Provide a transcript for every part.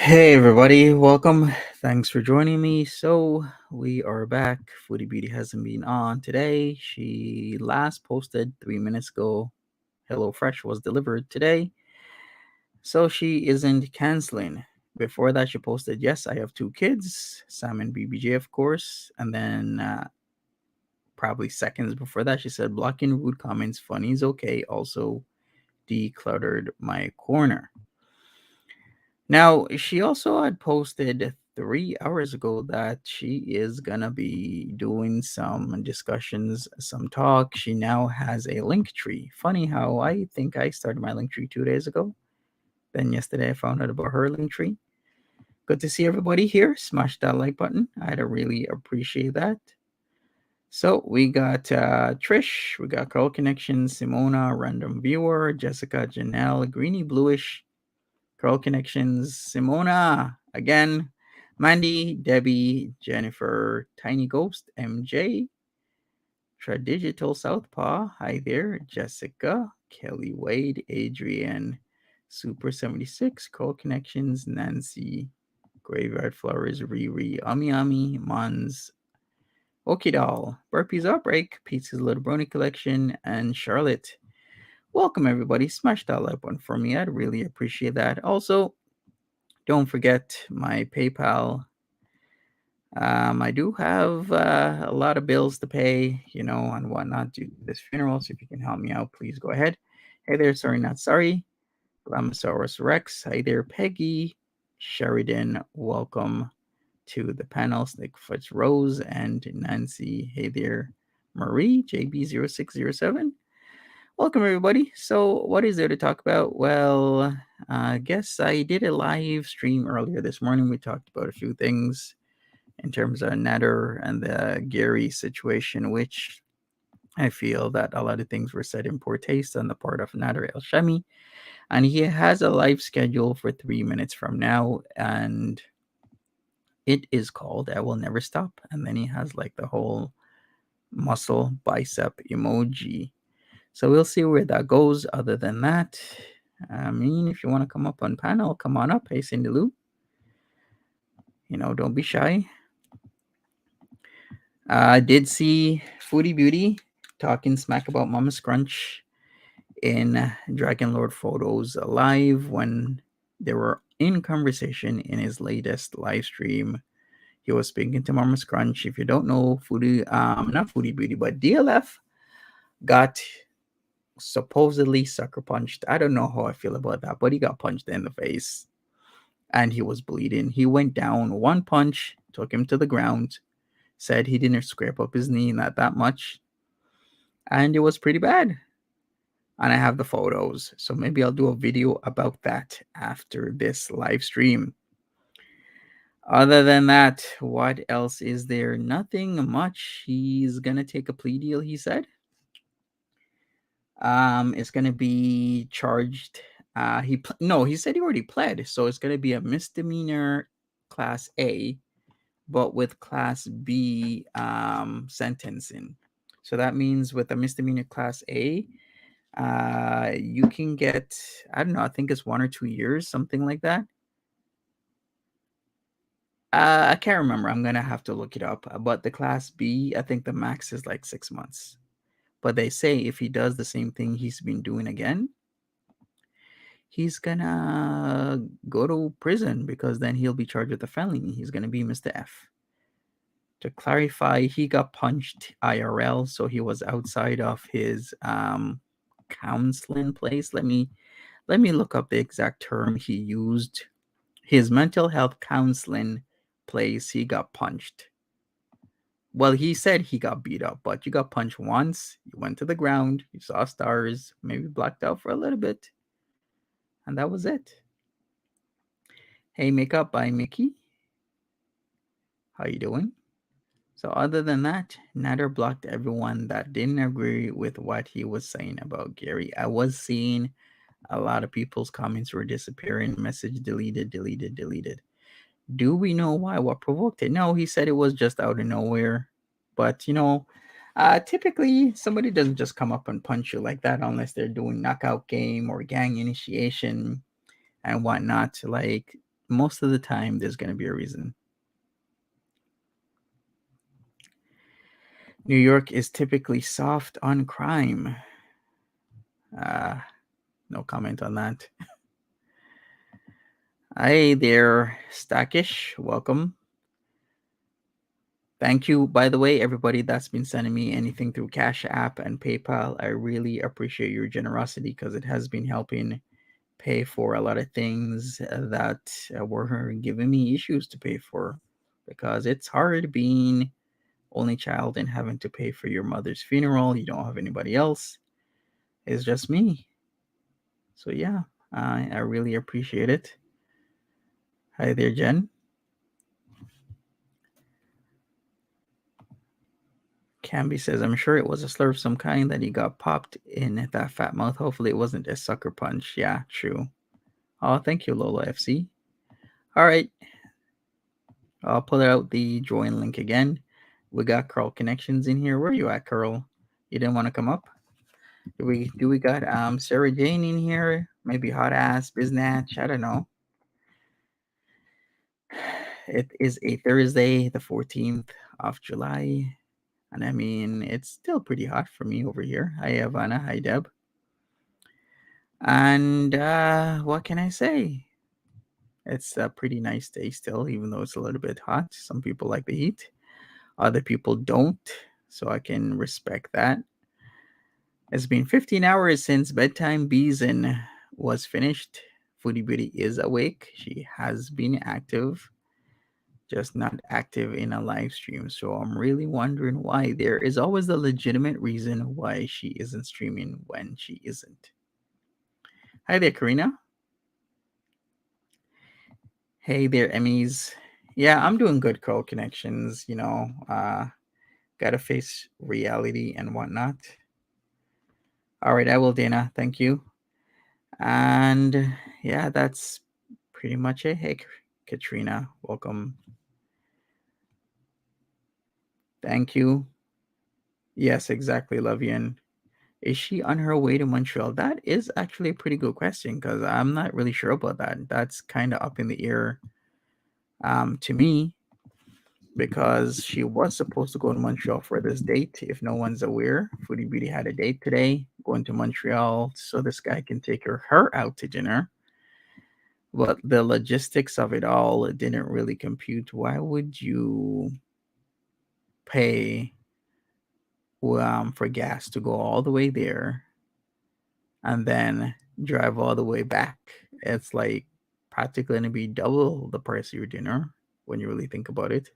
Hey everybody, welcome. Thanks for joining me. So we are back. Foodie Beauty hasn't been on today. She last posted 3 minutes ago. Hello Fresh was delivered today. So she isn't canceling. Before that, she posted, yes, I have two kids, Sam and BBJ, of course. And then probably seconds before that, she said, blocking rude comments, funny is okay. Also decluttered my corner. Now, she also had posted 3 hours ago that she is gonna be doing some discussions, some talk. She now has a link tree. Funny how I think I started my link tree 2 days ago. Then yesterday I found out about her link tree. Good to see everybody here. Smash that like button. I'd really appreciate that. So we got Trish, we got Carl Connection, Simona, Random Viewer, Jessica, Janelle, Greeny Bluish, Carl Connections, Simona, again, Mandy, Debbie, Jennifer, Tiny Ghost, MJ, Tradigital Southpaw, hi there, Jessica, Kelly Wade, Adrian, Super 76, Carl Connections, Nancy, Graveyard Flowers, Riri, Ami Ami, Mons, Okidal, Burpees Outbreak, Pizza's Little Brony Collection, and Charlotte. Welcome everybody. Smash that like button for me. I'd really appreciate that. Also, don't forget my PayPal. I do have a lot of bills to pay, and whatnot due to this funeral. So if you can help me out, please go ahead. Hey there, sorry, not sorry. Ramasaurus Rex. Hi there, Peggy. Sheridan, welcome to the panel. Snakefoot Rose and Nancy. Hey there, Marie, JB0607. Welcome, everybody. So, what is there to talk about? Well, I guess I did a live stream earlier this morning. We talked about a few things in terms of Nader and the Gary situation, which I feel that a lot of things were said in poor taste on the part of Nader El Shami. And he has a live schedule for 3 minutes from now, and it is called I Will Never Stop. And then he has like the whole muscle bicep emoji. So we'll see where that goes. Other than that, I mean, if you want to come up on panel, come on up. Hey, Cindy Lou. Don't be shy. I did see Foodie Beauty talking smack about Mama Scrunch in Dragon Lord Photos live when they were in conversation in his latest live stream. He was speaking to Mama Scrunch. If you don't know, not Foodie Beauty, but DLF got supposedly sucker punched. I don't know how I feel about that, but he got punched in the face and he was bleeding. He went down. One punch took him to the ground. Said he didn't scrape up his knee, not that much. And it was pretty bad. And I have the photos. So maybe I'll do a video about that after this live stream. Other than that, what else is there? Nothing much. He's gonna take a plea deal, he said. It's gonna be charged. He said he already pled, so it's gonna be a misdemeanor class A, but with class B sentencing. So that means with a misdemeanor class A, you can get, I don't know, I think it's 1 or 2 years, something like that. I can't remember. I'm gonna have to look it up. But the class B, I think the max is like 6 months. But they say if he does the same thing he's been doing again, he's gonna go to prison because then he'll be charged with a felony. He's gonna be Mr. F. To clarify, he got punched IRL, so he was outside of his counseling place. Let me look up the exact term he used. His mental health counseling place, he got punched. Well, he said he got beat up, but you got punched once, you went to the ground, you saw stars, maybe blacked out for a little bit, and that was it. Hey, Makeup by Mickey. How you doing? So other than that, Nader blocked everyone that didn't agree with what he was saying about Gary. I was seeing a lot of people's comments were disappearing, message deleted. Do we know why? What provoked it? No, he said it was just out of nowhere. But typically somebody doesn't just come up and punch you like that unless they're doing knockout game or gang initiation and whatnot. Like most of the time there's going to be a reason. New York is typically soft on crime. No comment on that. Hi there, Stackish. Welcome. Thank you, by the way, everybody that's been sending me anything through Cash App and PayPal. I really appreciate your generosity because it has been helping pay for a lot of things that were giving me issues to pay for, because it's hard being only child and having to pay for your mother's funeral. You don't have anybody else. It's just me. So yeah, I really appreciate it. Hi there, Jen. Camby says, I'm sure it was a slur of some kind that he got popped in that fat mouth. Hopefully it wasn't a sucker punch. Yeah, true. Oh, thank you, Lola FC. All right. I'll pull out the join link again. We got Carl Connections in here. Where are you at, Carl? You didn't want to come up? Do we got Sarah Jane in here? Maybe Hot Ass Biznatch? I don't know. It is a Thursday, the 14th of July. And I mean, it's still pretty hot for me over here. Hi, Ivana. Hi, Deb. And what can I say? It's a pretty nice day still, even though it's a little bit hot. Some people like the heat, other people don't. So I can respect that. It's been 15 hours since bedtime Beeson was finished. Foodie Beauty is awake. She has been active, just not active in a live stream. So I'm really wondering why. There is always a legitimate reason why she isn't streaming when she isn't. Hi there, Karina. Hey there, Emmys. Yeah, I'm doing good, Call Connections. Gotta face reality and whatnot. All right, I will, Dana. Thank you. And yeah, that's pretty much it. Hey, Katrina, welcome. Thank you. Yes, exactly, Lovian. Is she on her way to Montreal? That is actually a pretty good question because I'm not really sure about that. That's kind of up in the air to me, because she was supposed to go to Montreal for this date. If no one's aware, Foodie Beauty had a date today, going to Montreal so this guy can take her out to dinner. But the logistics of it all, it didn't really compute. Why would you pay for gas to go all the way there and then drive all the way back? It's like practically going to be double the price of your dinner when you really think about it.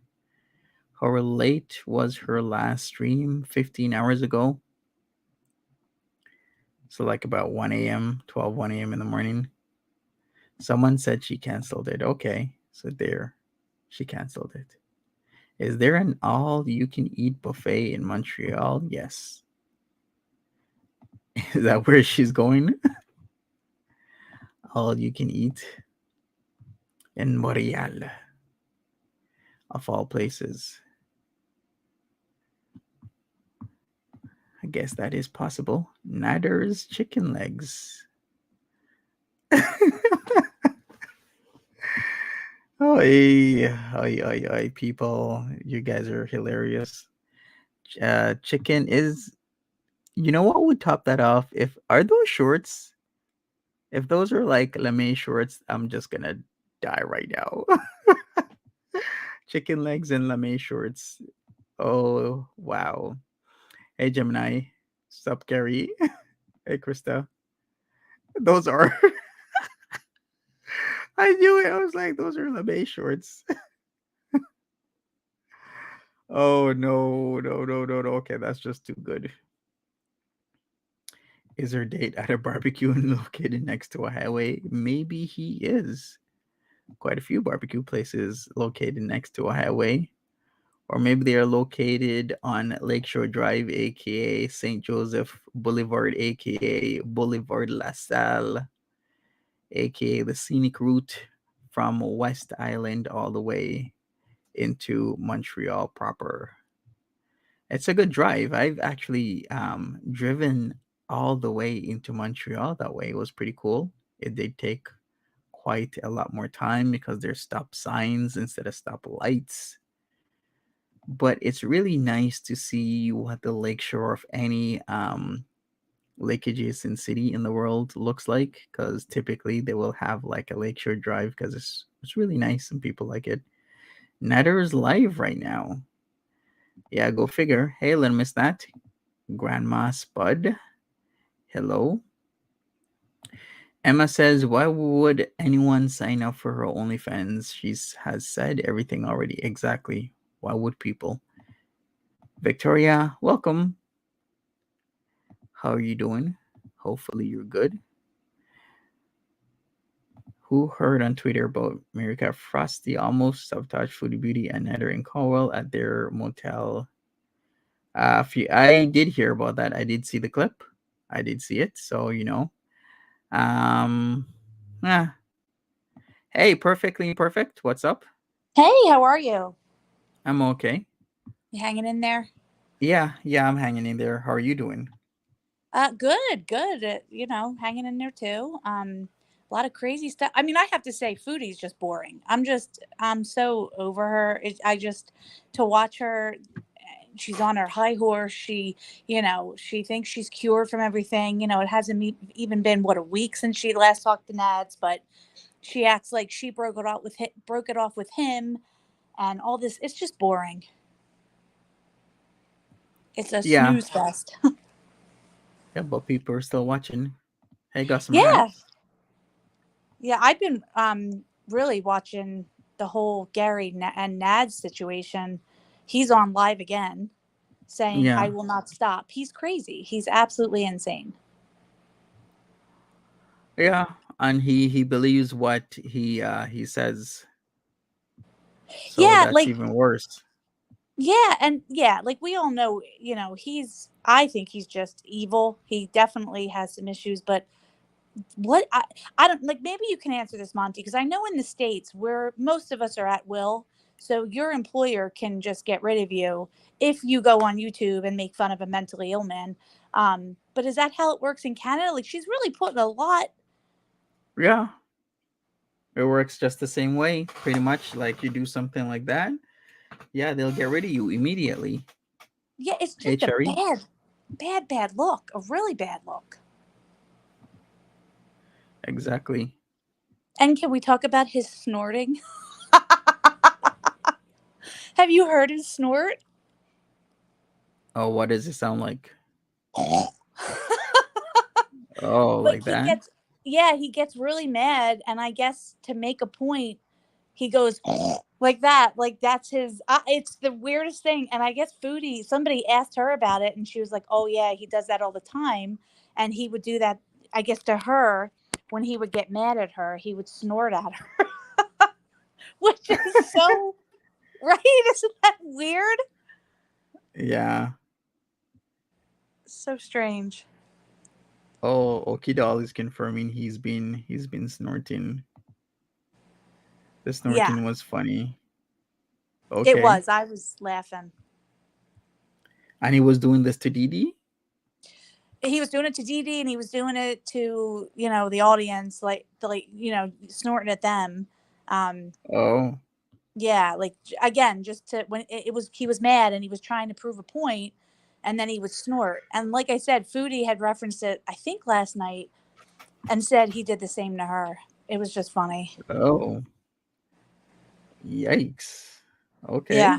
How late was her last stream? 15 hours ago. So like about 1 a.m., 1 a.m. in the morning. Someone said she canceled it. Okay, so there, she canceled it. Is there an all-you-can-eat buffet in Montreal? Yes. Is that where she's going? All-you-can-eat in Montreal, of all places. I guess that is possible. Neither is chicken legs. Oh, people, you guys are hilarious. Chicken is, you know what would top that off? If are those shorts? If those are like lame shorts, I'm just gonna die right now. Chicken legs and lame shorts. Oh wow. Hey Gemini, sup Gary? Hey Krista. Those are. I knew it. I was like, those are lame shorts. Oh no, no, no, no, no. Okay, that's just too good. Is her date at a barbecue and located next to a highway? Maybe he is. Quite a few barbecue places located next to a highway. Or maybe they are located on Lakeshore Drive, aka St. Joseph Boulevard, aka Boulevard La Salle, aka the scenic route from West Island all the way into Montreal proper. It's a good drive. I've actually driven all the way into Montreal that way. It was pretty cool. It did take quite a lot more time because there's stop signs instead of stop lights. But it's really nice to see what the lakeshore of any lake adjacent city in the world looks like, because typically they will have like a lakeshore drive because it's really nice and people like it. Nader is live right now. Yeah, go figure. Hey, let miss that. Grandma Spud. Hello. Emma says, why would anyone sign up for her OnlyFans? She has said everything already. Exactly. Why would people? Victoria, welcome. How are you doing? Hopefully you're good. Who heard on Twitter about America Frosty almost sabotaged Foodie Beauty and Heather in Caldwell at their motel? I did hear about that. I did see the clip. I did see it. So, Um, yeah. Hey, perfectly perfect. What's up? Hey, how are you? I'm okay. You hanging in there? Yeah, I'm hanging in there. How are you doing? Good, good. Hanging in there too. A lot of crazy stuff. I mean, I have to say, Foodie's just boring. I'm so over her. I just to watch her. She's on her high horse. She thinks she's cured from everything. It hasn't even been what a week since she last talked to Nads, but she acts like she broke it off with him, and all this. It's just boring. It's a Yeah, snooze fest. yeah, but people are still watching. Hey, got some Yeah. raps. Yeah, I've been really watching the whole and Nad situation. He's on live again saying, I Yeah, will not stop. He's crazy. He's absolutely insane. yeah, and he believes what he says. So Yeah, that's like, even worse. like we all know, I think he's just evil. He definitely has some issues, but what I don't like, maybe you can answer this, Monty, because I know in the States where most of us are at will, so your employer can just get rid of you if you go on YouTube and make fun of a mentally ill man. But is that how it works in Canada? Like, she's really putting a lot. Yeah, it works just the same way, pretty much. Like you do something like that, yeah, they'll get rid of you immediately. Yeah, it's Hey, just a Cherry. bad look, a really bad look. Exactly. And can we talk about his snorting? Have you heard his snort? Oh, what does it sound like? Oh, Like, like that? he gets really mad, and I guess to make a point, he goes like that. Like, that's his. It's the weirdest thing. And I guess somebody asked her about it, and she was like, "Oh yeah, he does that all the time." And he would do that, I guess, to her when he would get mad at her. He would snort at her, which is so right. Isn't that weird? Yeah. So strange. Oh, Okidal is confirming he's been snorting. The Yeah, snorting was funny. it Okay. was. I was laughing. And he was doing this to Didi? He was doing it to Dee, and he was doing it to the audience, like snorting at them. Um, Oh. yeah, like, again, just to when it was he was mad and he was trying to prove a point, and then he would snort. And like I said, Foodie had referenced it, I think, last night, and said he did the same to her. It was just funny. Oh. Yikes. Yeah, Okay.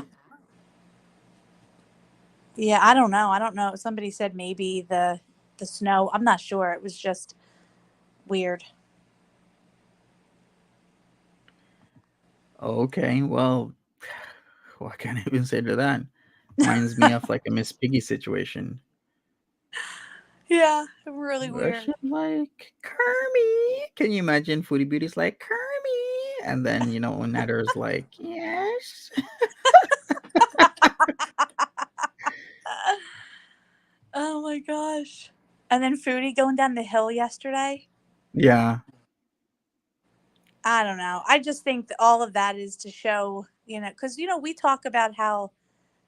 yeah. I don't know. Somebody said maybe the snow. I'm not sure. It was just weird. Okay. Well, what can I even say to that? Reminds me of like a Miss Piggy situation. Yeah, really weird. Russian like Kermie. Can you imagine Foodie Beauty's like Kermie? And then, Netter's like, yes. Oh my gosh. And then Foodie going down the hill yesterday. Yeah. I don't know. I just think that all of that is to show, because, we talk about how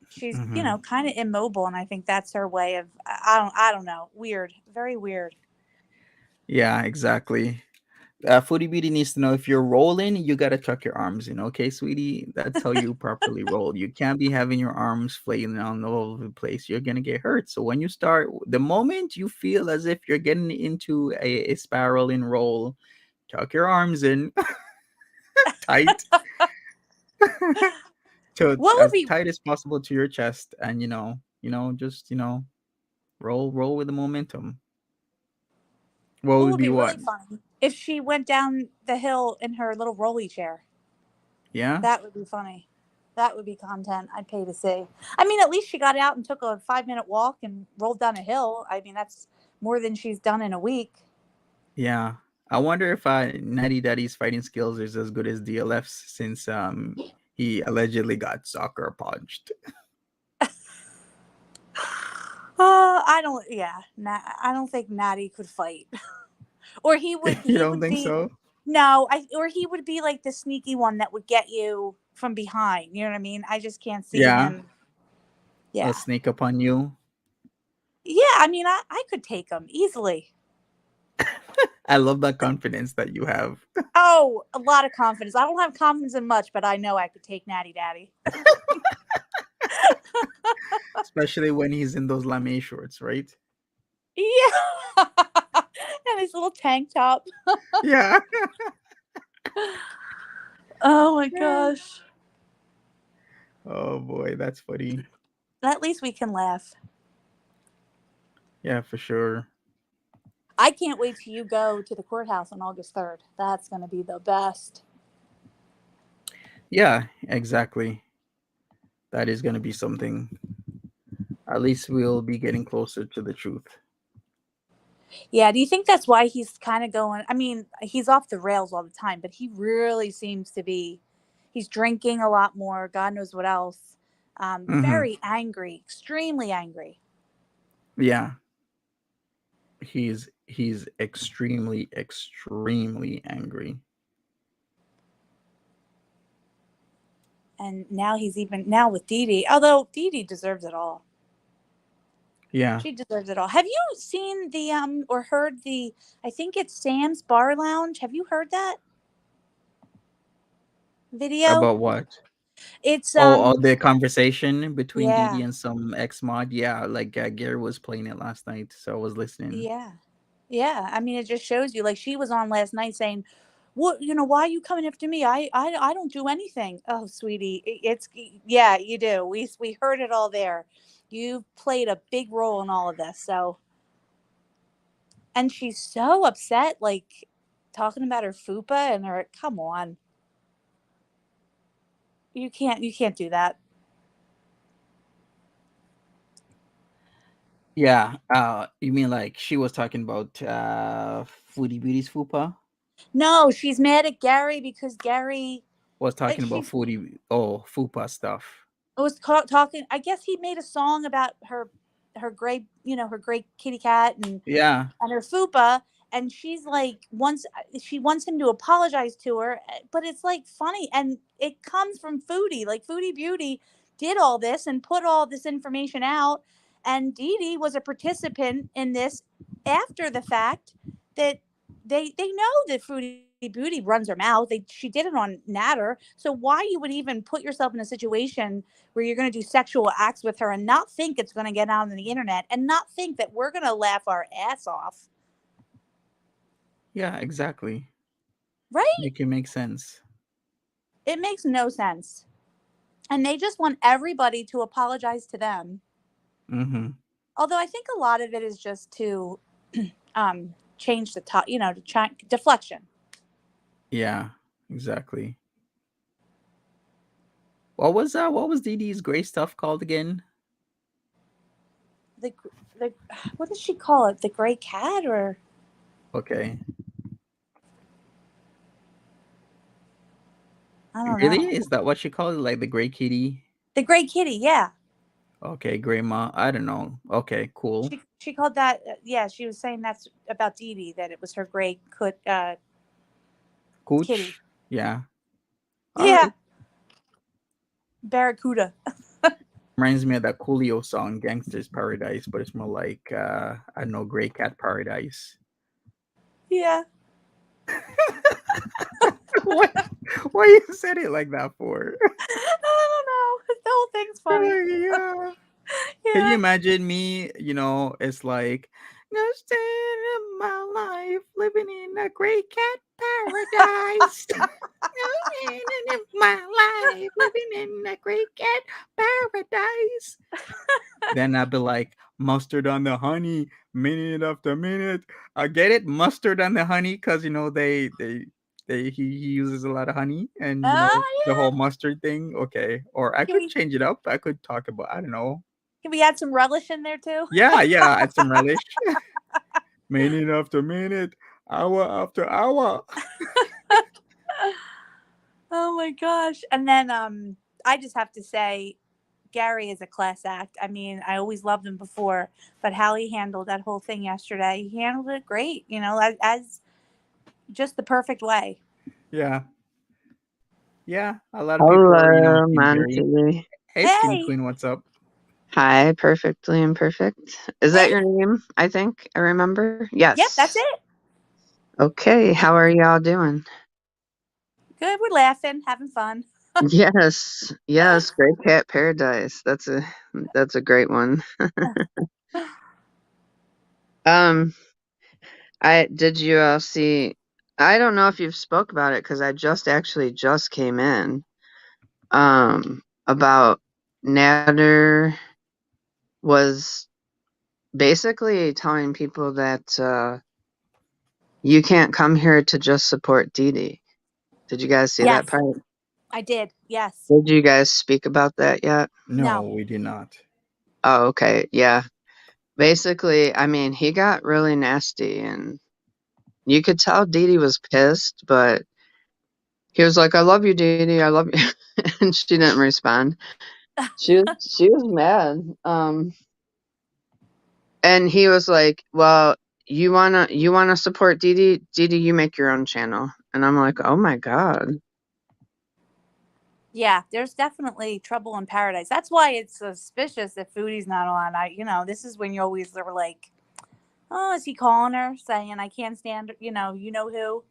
she's, Hmm. kind of immobile. And I think that's her way of, I don't know. Weird. Very weird. Yeah, exactly. Foodie Beauty needs to know if you're rolling, you gotta tuck your arms in, okay, sweetie? That's how you properly roll. You can't be having your arms flailing on all over the place. You're gonna get hurt. So when you start, the moment you feel as if you're getting into a spiral and roll, tuck your arms in tight, to What would as be tight as possible to your chest, and just roll with the momentum. What what would would be be what? really funny if she went down the hill in her little rolly chair? Yeah, That would be funny. That would be content I'd pay to see. I mean, at least she got out and took a 5 minute walk and rolled down a hill. I mean, that's more than she's done in a week. yeah. I wonder if Natty Daddy's fighting skills is as good as DLF's, since he allegedly got soccer punched. I don't. Yeah, I don't think Natty could fight, or he would. You He don't would think be. so? No, or he would be like the sneaky one that would get you from behind. You know what I mean? I just can't see Yeah, him. a Yeah, sneak up on you. yeah. I mean, I could take him easily. I love that confidence that you have, Oh, a lot of confidence. I don't have confidence in much, but I know I could take Natty Daddy. especially when he's in those lame shorts, right? Yeah. And his little tank top. Yeah. Oh my Yeah. gosh. Oh boy, that's funny. At least we can laugh. Yeah, for sure. I can't wait till you go to the courthouse on August 3rd. That's going to be the best. Yeah, exactly. That is going to be something. At least we'll be getting closer to the truth. Yeah, do you think that's why he's kind of going? I mean, he's off the rails all the time, but he really seems to be. He's drinking a lot more. God knows what else. Mm-hmm. Very angry, extremely angry. Yeah, he's extremely angry. And now he's even now with Dee Dee. Although Dee Dee deserves it all. Yeah. She deserves it all. Have you seen the or heard the? I think it's Sam's Bar Lounge. Have you heard that video? About what? It's Oh, the conversation between Didi yeah, and some ex mod. Yeah, like Gary was playing it last night, so I was listening. yeah, yeah. I mean, it just shows you. Like she was on last night saying, "What why are you coming after me? I don't do anything." Oh, sweetie, it's yeah, you do. We heard it all there. You played a big role in all of this. So, and she's so upset, like talking about her fupa and her. Come on, you can't do that. Yeah. You mean like she was talking about Foodie Beauty's fupa? No, she's mad at Gary because Gary Was talking about she Foodie fupa stuff. was talking. I guess he made a song about her gray, her gray kitty cat Yeah. and her fupa, and she's like she wants him to apologize to her, but it's like funny, and it comes from Foodie. Like Foodie Beauty did all this and put all this information out, and Dee Dee was a participant in this after the fact that they know that Foodie Beauty runs her mouth. She did it on Natter. So why you would even put yourself in a situation where you're going to do sexual acts with her and not think it's going to get out on the internet and not think that we're going to laugh our ass off, Yeah, exactly. right? Make it make sense. It makes no sense. And they just want everybody to apologize to them. Mm-hmm. Although I think a lot of it is just to change the top, to try deflection. Yeah, exactly. What was Didi's gray stuff called again? The the what does she call it? The gray cat or Okay. I don't Really? know. Is that what she called it? Like the gray kitty? The gray kitty, yeah. Okay, gray ma. I don't know. Okay, cool. She called that yeah, she was saying that's about Dee Dee, that it was her gray kitty. Cooch. Yeah. All Yeah, right. Barracuda. Reminds me of that Coolio song, Gangster's Paradise, but it's more like I don't know, Gray Cat Paradise. Yeah. What? Why you said it like that for? I don't know. The whole thing's funny. Yeah. Can you Yeah. imagine me? It's like, just in my life, living in a great cat paradise. In my life, living in a great cat paradise. Then I'd be like, mustard on the honey, minute after minute. I get it, mustard on the honey, because he uses a lot of honey, and the whole Yeah. mustard thing. Okay, or I Can could we change it up. I could talk about, I don't know. can we add some relish in there too? Yeah, yeah, add some relish. Minute after minute, hour after hour. Oh my gosh. And then I just have to say Gary is a class act. I mean, I always loved him before, but how he handled that whole thing yesterday, he handled it great, as just the perfect way. Yeah, yeah. A lot of people are, Hello, Team Gary. Monty. Hey, Skinny Hey, Queen, what's up? Hi, perfectly imperfect. Is that hey. your name? I think I remember. Yep, that's Yes. it. Okay, how are y'all doing? Good. We're laughing, having fun. Yes, yes, Great Cat Paradise. That's a great one. Um, I did you see? I don't know if you've spoke about it because I just came in. About Nader was basically telling people that you can't come here to just support Dee Dee. Did you guys see that Yes, part? I did. Yes. Did you guys speak about that yet? No, No. we did not. Oh, okay. Yeah. Basically, I mean, he got really nasty and you could tell Dee Dee was pissed, but he was like, I love you, Dee Dee. I love you. And she didn't respond. She was mad. And he was like, well, you wanna support Dee Dee? Dee Dee, you make your own channel. And I'm like, oh my God. Yeah, there's definitely trouble in paradise. That's why it's suspicious that Foodie's not on. This is when you always are like, oh, is he calling her saying I can't stand, you know who?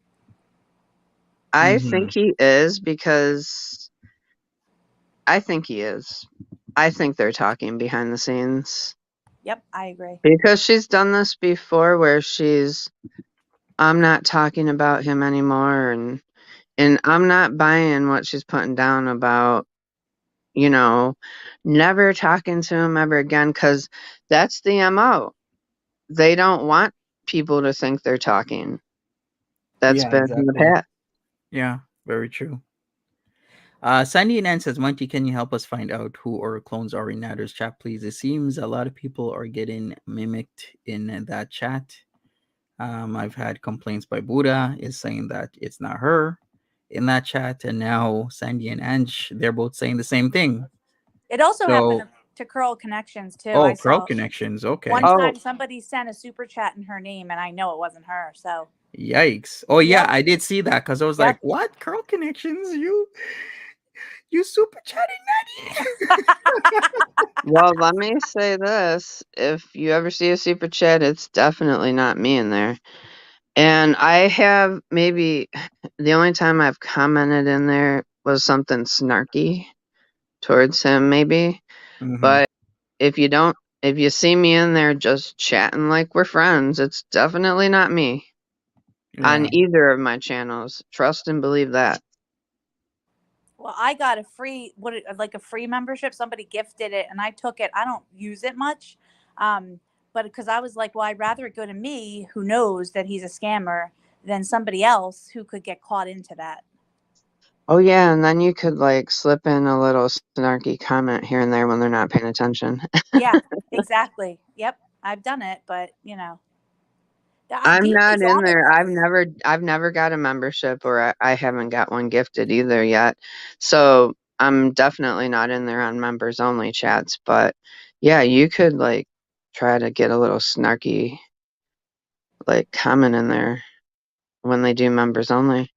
I Mm-hmm. think he is because I think he is. I think they're talking behind the scenes Yep, I agree. because she's done this before where I'm not talking about him anymore and I'm not buying what she's putting down about, you know, never talking to him ever again cuz that's the MO. They don't want people to think they're talking. That's Yeah, been in the exactly. past. Yeah, very true. Sandy and Ann says, Monty, can you help us find out who our clones are in Natter's chat, please? It seems a lot of people are getting mimicked in that chat. I've had complaints by Buddha is saying that it's not her in that chat, and now Sandy and Ange, they're both saying the same thing. It also happened So, to Curl Connections too. I oh, Crow saw Connections. one Okay. Oh, time somebody sent a super chat in her name, and I know it wasn't her. So, Yikes. Oh, yeah, yep, I did see that because I was like, yep. what? Crow Connections? You super chatting Natty? well, let me say this. If you ever see a super chat, it's definitely not me in there. And I have maybe the only time I've commented in there was something snarky towards him, maybe. Mm-hmm. But if you see me in there just chatting like we're friends, it's definitely not me on Yeah. either of my channels. Trust and believe that. Well, I got a free like a free membership. Somebody gifted it, and I took it. I don't use it much, but because I was like, well, I'd rather it go to me, who knows that he's a scammer, than somebody else who could get caught into that. Oh yeah, and then you could like slip in a little snarky comment here and there when they're not paying attention. Yeah, exactly. Yep, I've done it, but I'm not DJ's in on it there. though. I've never got a membership or I haven't got one gifted either yet. So I'm definitely not in there on members only chats. But yeah, you could like try to get a little snarky like comment in there when they do members only.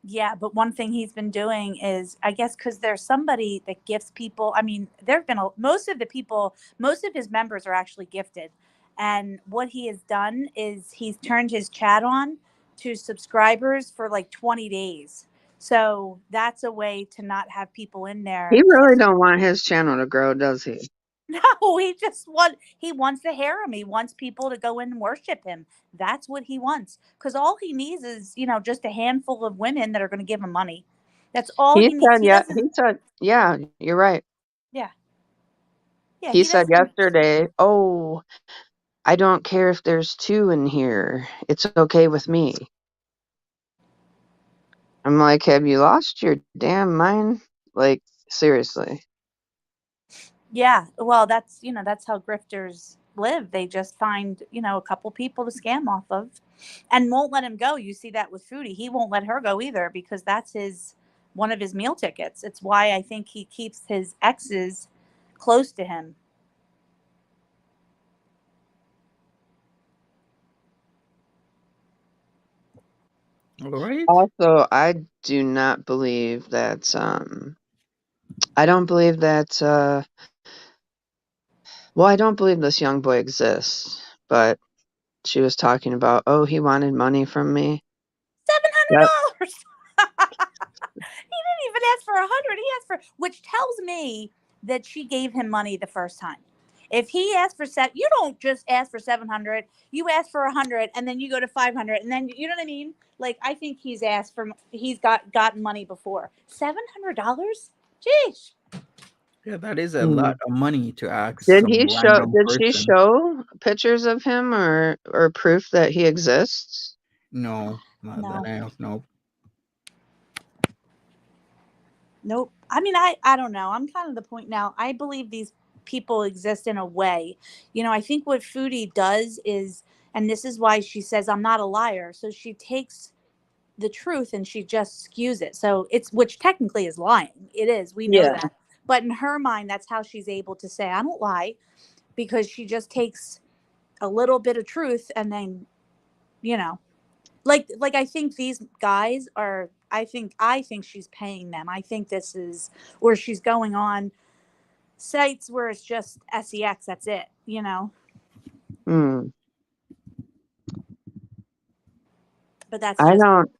Yeah, but one thing he's been doing is, I guess, because there's somebody that gifts people. I mean, there have been most of the people, most of his members are actually gifted. And what he has done is he's turned his chat on to subscribers for like 20 days. So that's a way to not have people in there. He really don't want his channel to grow, does he? No, he wants the harem. He wants people to go in and worship him. That's what he wants. Because all he needs is, just a handful of women that are going to give him money. That's all He he needs. said, He yeah, doesn't. yeah, you're right. Yeah. Yeah. He He said doesn't. yesterday, oh, I don't care if there's 2 in here. It's okay with me. I'm like, have you lost your damn mind? Like, seriously. Yeah. Well, that's how grifters live. They just find, a couple people to scam off of and won't let him go. You see that with Foodie. He won't let her go either because that's one of his meal tickets. It's why I think he keeps his exes close to him. All right. Also, I do not believe that, I don't believe that, well, I don't believe this young boy exists, but she was talking about, oh, he wanted money from me. That, $700. He didn't even ask for 100. He asked for, which tells me that she gave him money the first time. If he asked for you don't just ask for 700. You ask for 100, and then you go to 500, and then you know what I mean. Like I think he's gotten money before. $700. Jeez. Yeah, that is a hmm. lot of money to ask some random Did she person. show pictures of him or proof that he exists? No, not that No. I have. No. Nope. I mean, I don't know. I'm kind of the point now. I believe these people exist in a way. I think what Foodie does is, and this is why she says I'm not a liar. So she takes the truth and she just skews it. So which technically is lying. It is. We know Yeah. that. But in her mind, that's how she's able to say I don't lie, because she just takes a little bit of truth and then, you know, like I think these guys are, I think she's paying them. I think this is where she's going on sites where it's just sex, that's it. Hmm. But that's I just don't,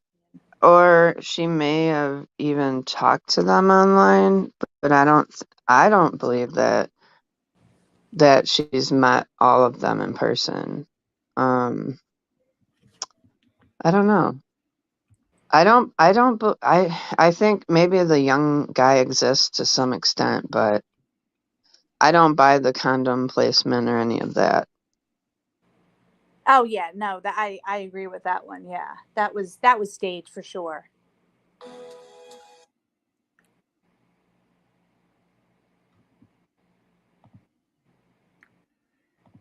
or she may have even talked to them online, but I don't believe that she's met all of them in person. I don't know. I think maybe the young guy exists to some extent, but I don't buy the condom placement or any of that. oh yeah, no, that I agree with that one. Yeah. That was staged for sure.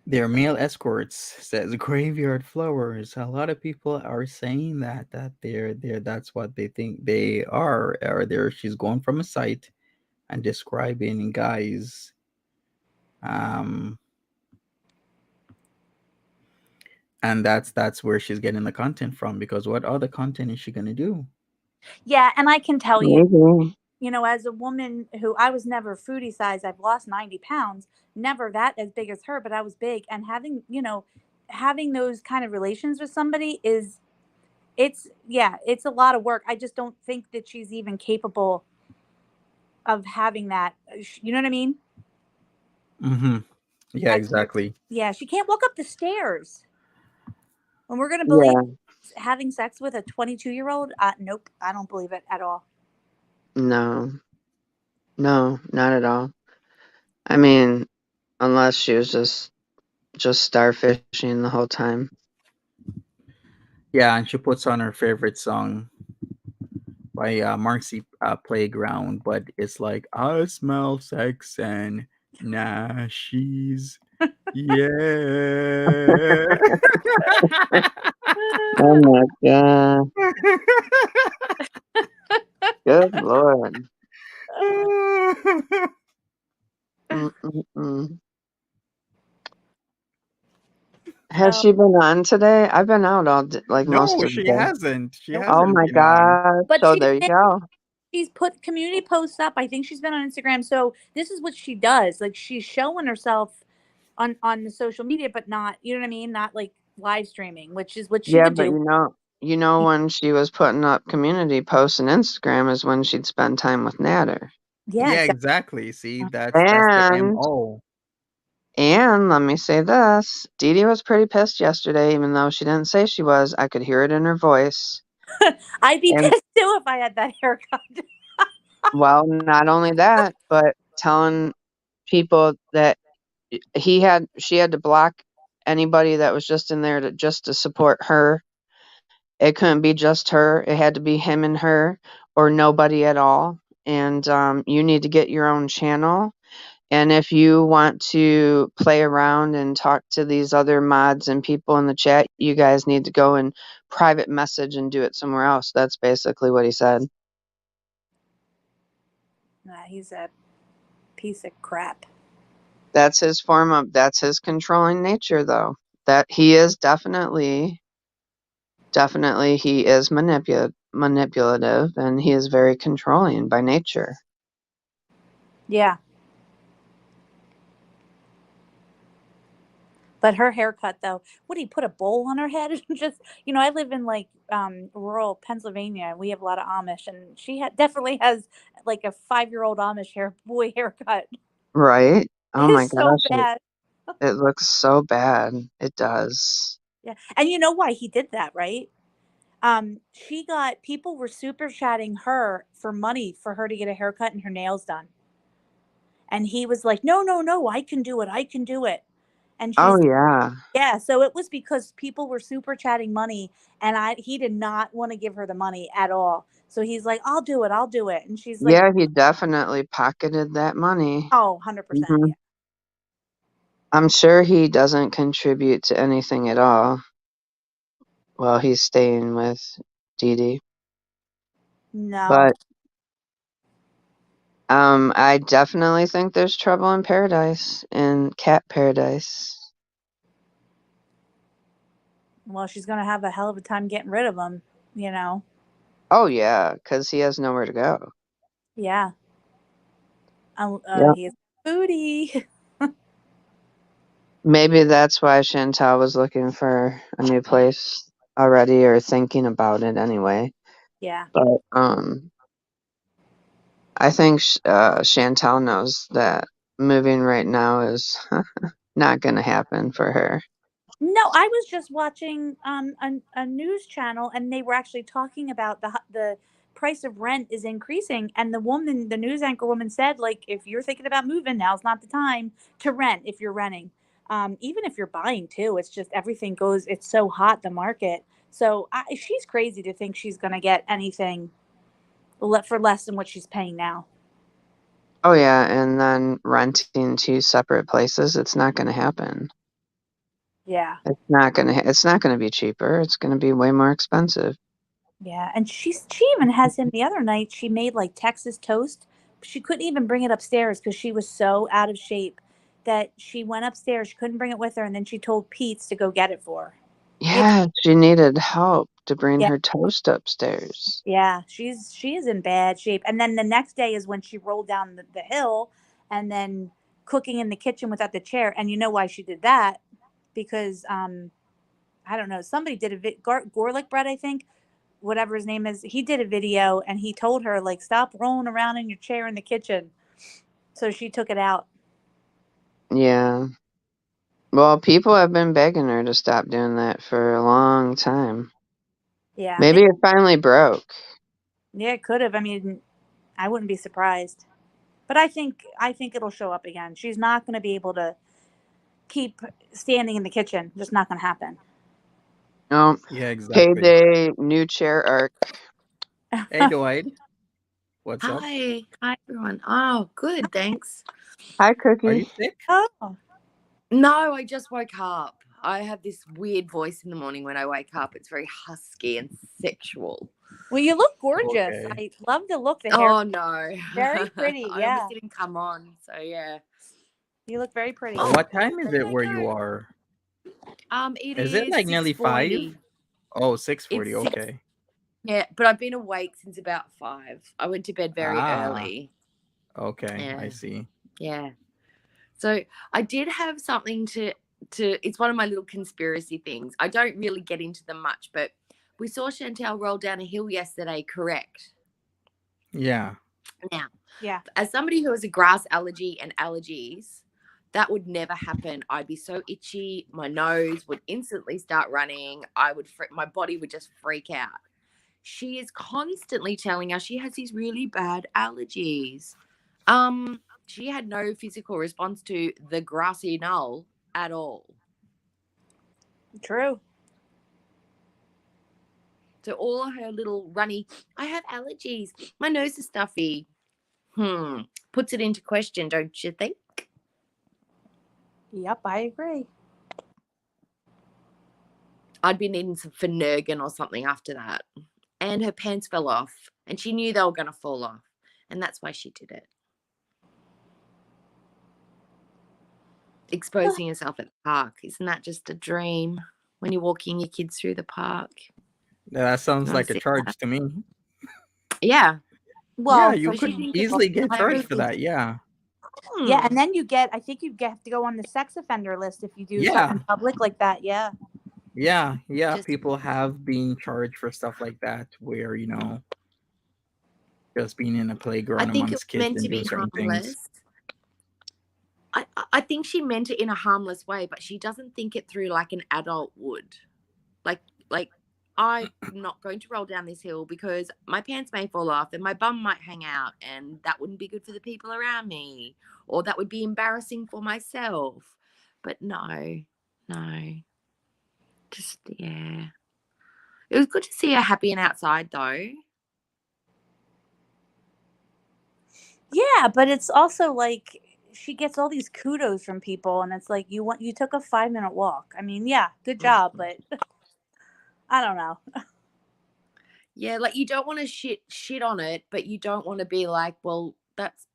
They're male escorts, says Graveyard Flowers. A lot of people are saying that they're that's what they think they are, or she's going from a site and describing guys. Um, and that's where she's getting the content from, because what other content is she gonna do? Yeah, and I can tell you, Maybe. as a woman who I was never foodie size, I've lost 90 pounds, never that as big as her, but I was big. And having those kind of relations with somebody it's a lot of work. I just don't think that she's even capable of having that. You know what I mean? Mm-hmm. Yeah, I, exactly. yeah, she can't walk up the stairs. When we're going to believe Yeah. having sex with a 22-year-old, nope, I don't believe it at all. No. No, not at all. I mean, unless she was just starfishing the whole time. Yeah, and she puts on her favorite song by Marcy Playground, but it's like I smell sex and nah, she's yeah. Oh my god. Good lord. Mm-mm-mm. Has Oh, she been on today? I've been out like most No, of the she day. hasn't. She nope. Oh hasn't my been on. god. But So there you go. she's put community posts up. I think she's been on Instagram. So this is what she does. Like she's showing herself on the social media, but not, you know what I mean? Not like live streaming, which is what she Yeah, would but do. You know, when she was putting up community posts on Instagram is when she'd spend time with Natter. Yeah, Yeah, exactly. exactly. See, that's the And MO. let me say this, Dee Dee was pretty pissed yesterday, even though she didn't say she was. I could hear it in her voice. I'd be And pissed too if I had that haircut. well, not only that, but telling people that she had to block anybody that was just in there to support her. It couldn't be just her. It had to be him and her or nobody at all. And you need to get your own channel. And if you want to play around and talk to these other mods and people in the chat, you guys need to go and private message and do it somewhere else. That's basically what he said. Nah, he's a piece of crap. That's his controlling nature, though. That he is definitely he is manipulative, and he is very controlling by nature. Yeah. But her haircut, though, would he put a bowl on her head? Just, I live in like rural Pennsylvania, and we have a lot of Amish, and she definitely has like a 5-year-old Amish boy haircut. Right? Oh my It's so gosh, bad. it looks so bad. It does. Yeah, and you know why he did that, right? People were super chatting her for money for her to get a haircut and her nails done, and he was like, "No, no, no, I can do it. I can do it." And Oh she's yeah. Yeah, so it was because people were super chatting money, and he did not want to give her the money at all. So he's like, "I'll do it. I'll do it." And she's like, Yeah, he definitely pocketed that money. "Oh, 100%. hmm Yeah. I'm sure he doesn't contribute to anything at all while he's staying with Dee Dee. No." But I definitely think there's trouble in paradise, in cat paradise. Well, she's going to have a hell of a time getting rid of him, you know. Oh yeah, because he has nowhere to go. Yeah. Yep. He is foodie. Maybe that's why Chantal was looking for a new place already, or thinking about it anyway. Yeah. But I think Chantal knows that moving right now is not going to happen for her. No, I was just watching a news channel, and they were actually talking about the price of rent is increasing, and the news anchor woman said, like, if you're thinking about moving, now's not the time to rent if you're renting. Even if you're buying too, it's just everything goes. It's so hot, the market. So she's crazy to think she's going to get anything for less than what she's paying now. Oh yeah, and then renting two separate places, it's not going to happen. Yeah. It's not going to be cheaper. It's going to be way more expensive. Yeah, and she even has him the other night. She made like Texas toast. She couldn't even bring it upstairs because she was so out of shape that she went upstairs. She couldn't bring it with her, and then she told Pete's to go get it for her. It's Yeah, she needed help to bring Yeah, her toast upstairs. yeah. She is in bad shape. And then the next day is when she rolled down the hill, and then cooking in the kitchen without the chair. And you know why she did that? Because I don't know. Somebody did garlic bread, I think, whatever his name is, he did a video and he told her, like, stop rolling around in your chair in the kitchen. So she took it out. Yeah. Well, people have been begging her to stop doing that for a long time. Yeah. Maybe it finally broke. Yeah, it could have. I mean, I wouldn't be surprised. But I think it'll show up again. She's not going to be able to keep standing in the kitchen. Just not going to happen. No. Yeah, exactly. Payday, new chair arc. Hey, Dwight, what's up? Hi. Hi, everyone. Oh, good. Thanks. Hi, Are you Cookie. sick? Oh, No, I just woke up. I have this weird voice in the morning when I wake up. It's very husky and sexual. well, you look gorgeous. Okay. I love the look. The hair, Oh, no. very pretty. I Yeah, almost didn't come on. So, yeah. you look very pretty. Oh, What time is there it they where you go. are? It Is it is like nearly 5? 6:40. Oh, 6:40. It's 6. Okay. Yeah, but I've been awake since about 5. I went to bed very Ah, early. okay. I Yeah. see. Yeah. So I did have something to it's one of my little conspiracy things. I don't really get into them much, but We saw Chantel roll down a hill yesterday, correct? Yeah. Now, Yeah. as somebody who has a grass allergy and allergies, that would never happen. I'd be so itchy. My nose would instantly start running. My body would just freak out. She is constantly telling us she has these really bad allergies. She had no physical response to the grassy knoll at all. True. So all her little runny, I have allergies. My nose is stuffy. Puts it into question, don't you think? Yep, I agree. I'd be needing some Finnegan or something after that. And her pants fell off, and she knew they were going to fall off. And that's why she did it. Exposing yourself at the park. Isn't that just a dream when you're walking your kids through the park? That sounds like a charge that. to me. Yeah. Well, Yeah, you for could shooting easily people, get charged for that. Yeah. yeah, and then I think you have to go on the sex offender list if you do Yeah. something public like that. Yeah. Yeah. Just- People have been charged for stuff like that where, just being in a playground I think amongst it was kids meant and to doing be certain harmless. things. I think she meant it in a harmless way, but she doesn't think it through like an adult would. Like I'm not going to roll down this hill because my pants may fall off and my bum might hang out, and that wouldn't be good for the people around me, or that would be embarrassing for myself. But no. Just, yeah. It was good to see her happy and outside, though. Yeah, but it's also like she gets all these kudos from people, and it's like you took a 5-minute walk. I mean, yeah, good job, but I don't know. Yeah, like you don't want to shit on it, but you don't want to be like, well, that's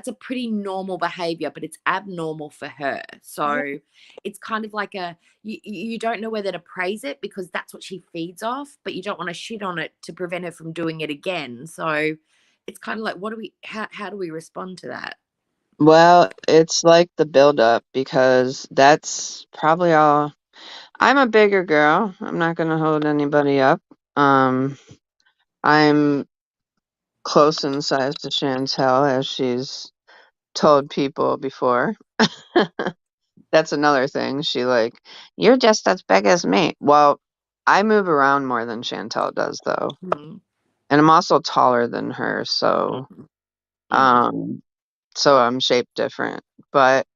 a pretty normal behavior, but it's abnormal for her. So it's kind of like you don't know whether to praise it because that's what she feeds off, but you don't want to shit on it to prevent her from doing it again. So it's kind of like, how do we respond to that? Well, it's like the build-up because that's probably all. I'm a bigger girl. I'm not going to hold anybody up. I'm close in size to Chantel, as she's told people before. That's another thing. You're just as big as me. Well, I move around more than Chantel does, though. Mm-hmm. And I'm also taller than her, so so I'm shaped different. But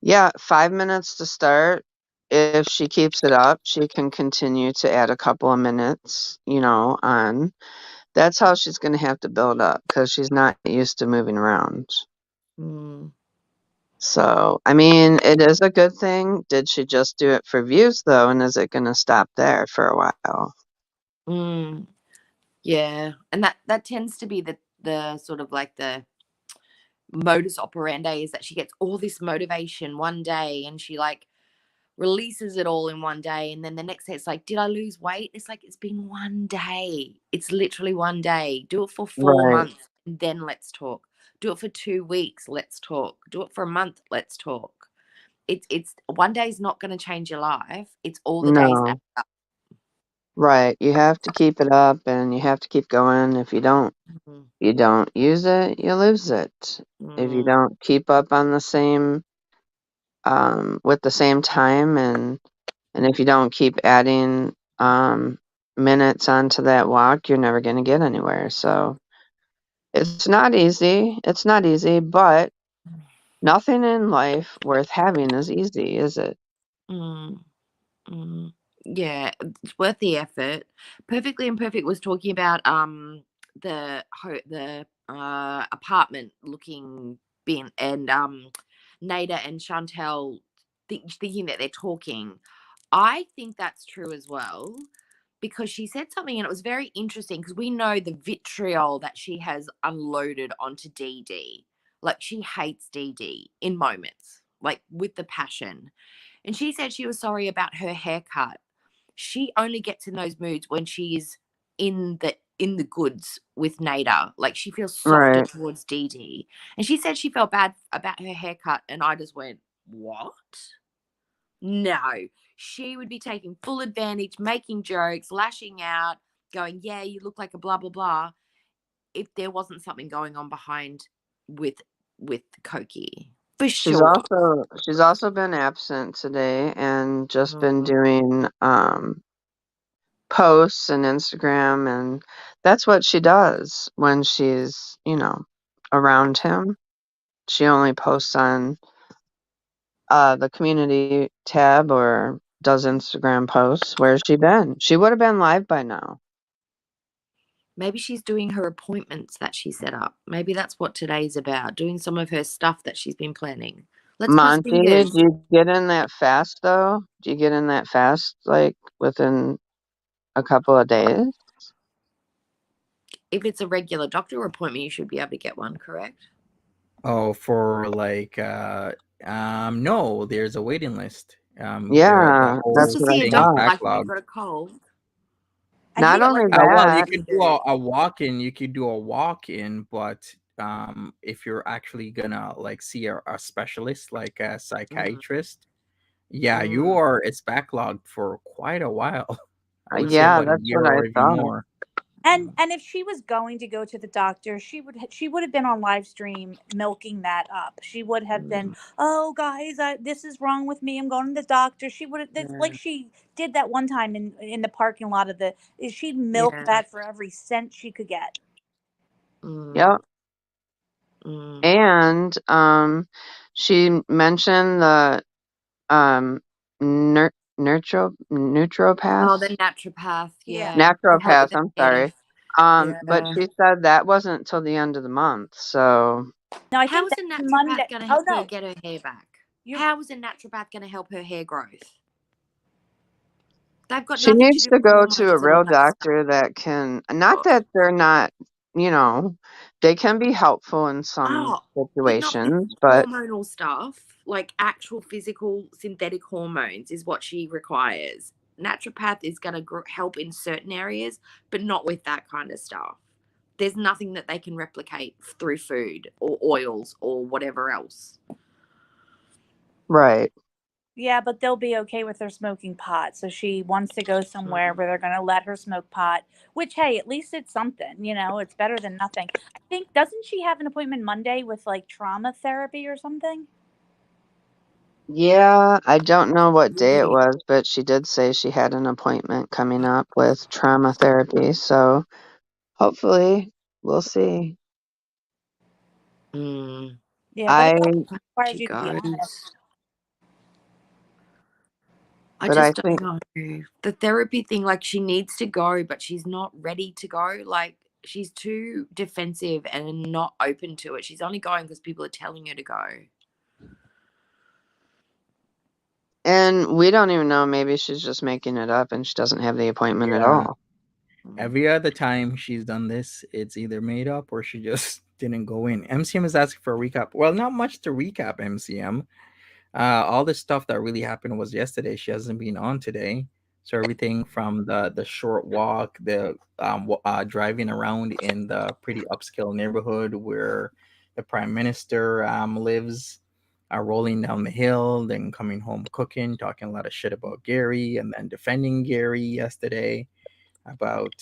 yeah, 5 minutes to start. If she keeps it up, she can continue to add a couple of minutes, on. That's how she's going to have to build up because she's not used to moving around. Mm. So, I mean, it is a good thing. Did she just do it for views, though? And is it going to stop there for a while? Yeah. And that tends to be the sort of like the modus operandi, is that she gets all this motivation one day and she like releases it all in one day, and then the next day it's like, did I lose weight? It's like, it's been one day. It's literally one day. Do it for 4 Right. months, and then let's talk. Do it for 2 weeks, let's talk. Do it for a month, let's talk. It's one day is not going to change your life. It's all the days No. add up. Right. You have to keep it up and you have to keep going. If you don't use it, you lose it. If you don't keep up on the same with the same time, and if you don't keep adding minutes onto that walk, you're never going to get anywhere. So it's not easy. It's not easy, but nothing in life worth having is easy, is it? Yeah, it's worth the effort. Perfectly Imperfect was talking about the apartment looking being, and Nada and Chantel thinking that they're talking. I think that's true as well, because she said something and it was very interesting, because we know the vitriol that she has unloaded onto Dee Dee. Like, she hates Dee Dee in moments, like with the passion. And she said she was sorry about her haircut. She only gets in those moods when she's in the goods with Nada. Like, she feels softer Right. towards Dee Dee. And she said she felt bad about her haircut, and I just went, what? No, she would be taking full advantage, making jokes, lashing out, going, yeah, you look like a blah, blah, blah, if there wasn't something going on behind with Cokie. For sure. She's also been absent today and just been doing posts and Instagram, and that's what she does when she's, around him. She only posts on the community tab or does Instagram posts. Where's she been? She would have been live by now. Maybe she's doing her appointments that she set up. Maybe that's what today's about, doing some of her stuff that she's been planning. Let's cross Monty, fingers. do you get in that fast though? Do you get in that fast like within a couple of days? If it's a regular doctor appointment, you should be able to get one, correct? Oh, for like no, there's a waiting list. The Yeah, Just that's whole to what I see a thing is doctor, thought. like when you've backlogged. got a cold. I Not think only Well, you that, could do a walk-in. You could do a walk-in, but if you're actually gonna like see a specialist, like a psychiatrist, yeah, you are. It's backlogged for quite a while. I would say yeah, about a that's year what I or even thought. more. and if she was going to go to the doctor, she would have been on live stream milking that up. She would have been, oh guys, this is wrong with me. I'm going to the doctor. She would have, like she did that one time in the parking lot of she'd milk that for every cent she could get. Yep. And she mentioned the naturopath. Oh, the naturopath, Yeah. To help Naturopath, with the I'm hair. sorry. But she said that wasn't till the end of the month. So No, I How think is a that's naturopath Monday. going to Oh help her no, get her hair back? How is a naturopath going to help her hair growth? They've got she nothing to needs do to with go to a hormones and all real that stuff. doctor that can, not that they're not, they can be helpful in some But not with situations, but hormonal stuff, like actual physical synthetic hormones is what she requires. Naturopath is going to help in certain areas, but not with that kind of stuff. There's nothing that they can replicate through food or oils or whatever else. right. yeah, but they'll be okay with her smoking pot. So she wants to go somewhere where they're going to let her smoke pot, which, hey, at least it's something, it's better than nothing. I think, doesn't she have an appointment Monday with like trauma therapy or something? Yeah, I don't know what day it was, but she did say she had an appointment coming up with trauma therapy. So hopefully we'll see. Yeah, but I, it requires She you to be honest. goes. I but I just don't think, know. The therapy thing, like she needs to go, but she's not ready to go. Like she's too defensive and not open to it. She's only going because people are telling her to go. and we don't even know, maybe she's just making it up and she doesn't have the appointment at Yeah. all. Every other time she's done this, it's either made up or she just didn't go in. MCM is asking for a recap. Well, not much to recap, MCM. All the stuff that really happened was yesterday. She hasn't been on today. So everything from the short walk, the driving around in the pretty upscale neighborhood where the prime minister lives, rolling down the hill, then coming home cooking, talking a lot of shit about Gary, and then defending Gary yesterday about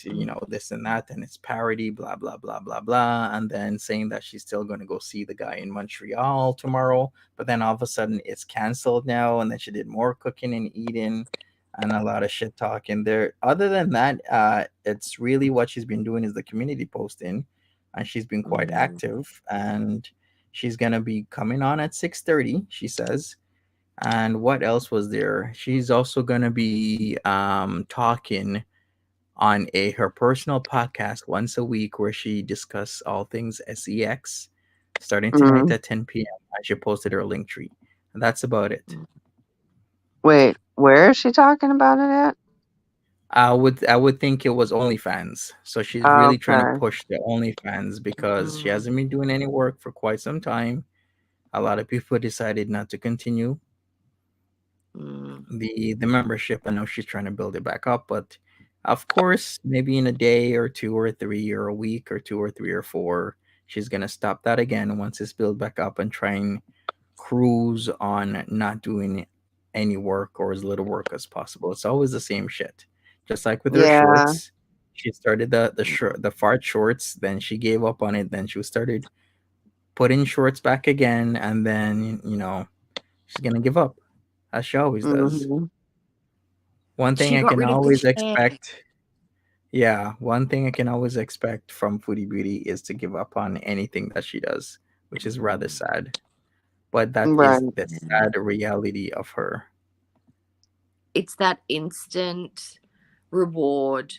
this and that, and it's parody, blah blah blah blah blah, and then saying that she's still going to go see the guy in Montreal tomorrow, but then all of a sudden it's canceled now, and then she did more cooking and eating and a lot of shit talking there. Other than that, it's really what she's been doing is the community posting, and she's been quite active, and she's going to be coming on at 6:30, she says. And what else was there? She's also going to be talking on her personal podcast once a week where she discuss all things sex, starting tonight at 10 p.m. She posted her link tree, and that's about it. Wait, where is she talking about it at? I would think it was OnlyFans. So she's really trying to Okay. push the OnlyFans because she hasn't been doing any work for quite some time. A lot of people decided not to continue the membership. I know she's trying to build it back up, but of course, maybe in a day or two or three or a week or two or three or four, she's gonna stop that again once it's built back up and try and cruise on not doing any work or as little work as possible. It's always the same shit. Just like with her Yeah. shorts, she started the fart shorts, then she gave up on it, then she started putting shorts back again, and then she's gonna give up, as she always does. Mhm. One thing She I got can rid of the always chair. expect, yeah, one thing I can always expect from Foodie Beauty is to give up on anything that she does, which is rather sad. But that is Right. the Yeah. sad reality of her. It's that instant reward.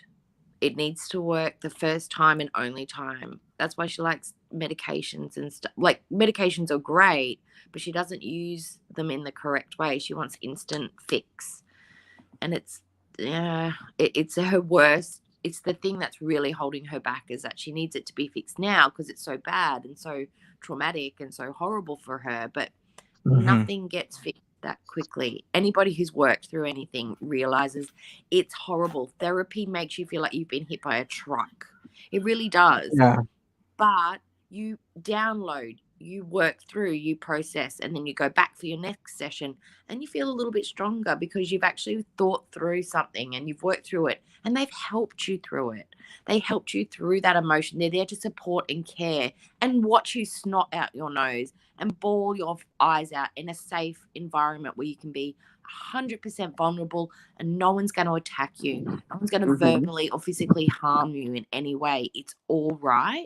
It needs to work the first time and only time. That's why she likes medications and stuff. Like, medications are great, but she doesn't use them in the correct way. She wants instant fix. And it's, yeah, it's her worst. It's the thing that's really holding her back, is that she needs it to be fixed now because it's so bad and so traumatic and so horrible for her. But nothing gets fixed that quickly. Anybody who's worked through anything realizes it's horrible. Therapy makes you feel like you've been hit by a truck. It really does. Yeah. But you download, you work through, you process, and then you go back for your next session and you feel a little bit stronger because you've actually thought through something and you've worked through it, and they've helped you through it. They helped you through that emotion. They're there to support and care and watch you snot out your nose and bawl your eyes out in a safe environment where you can be 100% vulnerable and no one's going to attack you. No one's going to Mhm. verbally or physically harm you in any way. It's all right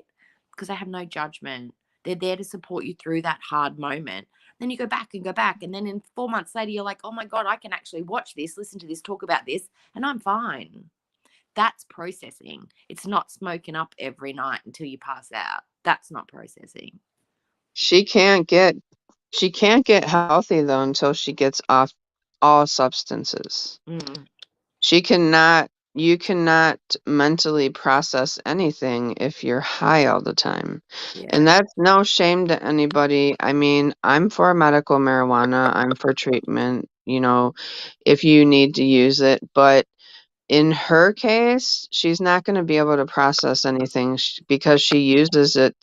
because they have no judgment. They're there to support you through that hard moment. Then you go back and go back. And then in 4 months later, you're like, oh my God, I can actually watch this, listen to this, talk about this, and I'm fine. That's processing. It's not smoking up every night until you pass out. That's not processing. She can't get healthy though until she gets off all substances. Mm, You cannot mentally process anything if you're high all the time. And yeah. that's no shame to anybody. I mean, I'm for medical marijuana. I'm for treatment, if you need to use it, but in her case, she's not going to be able to process anything because she uses it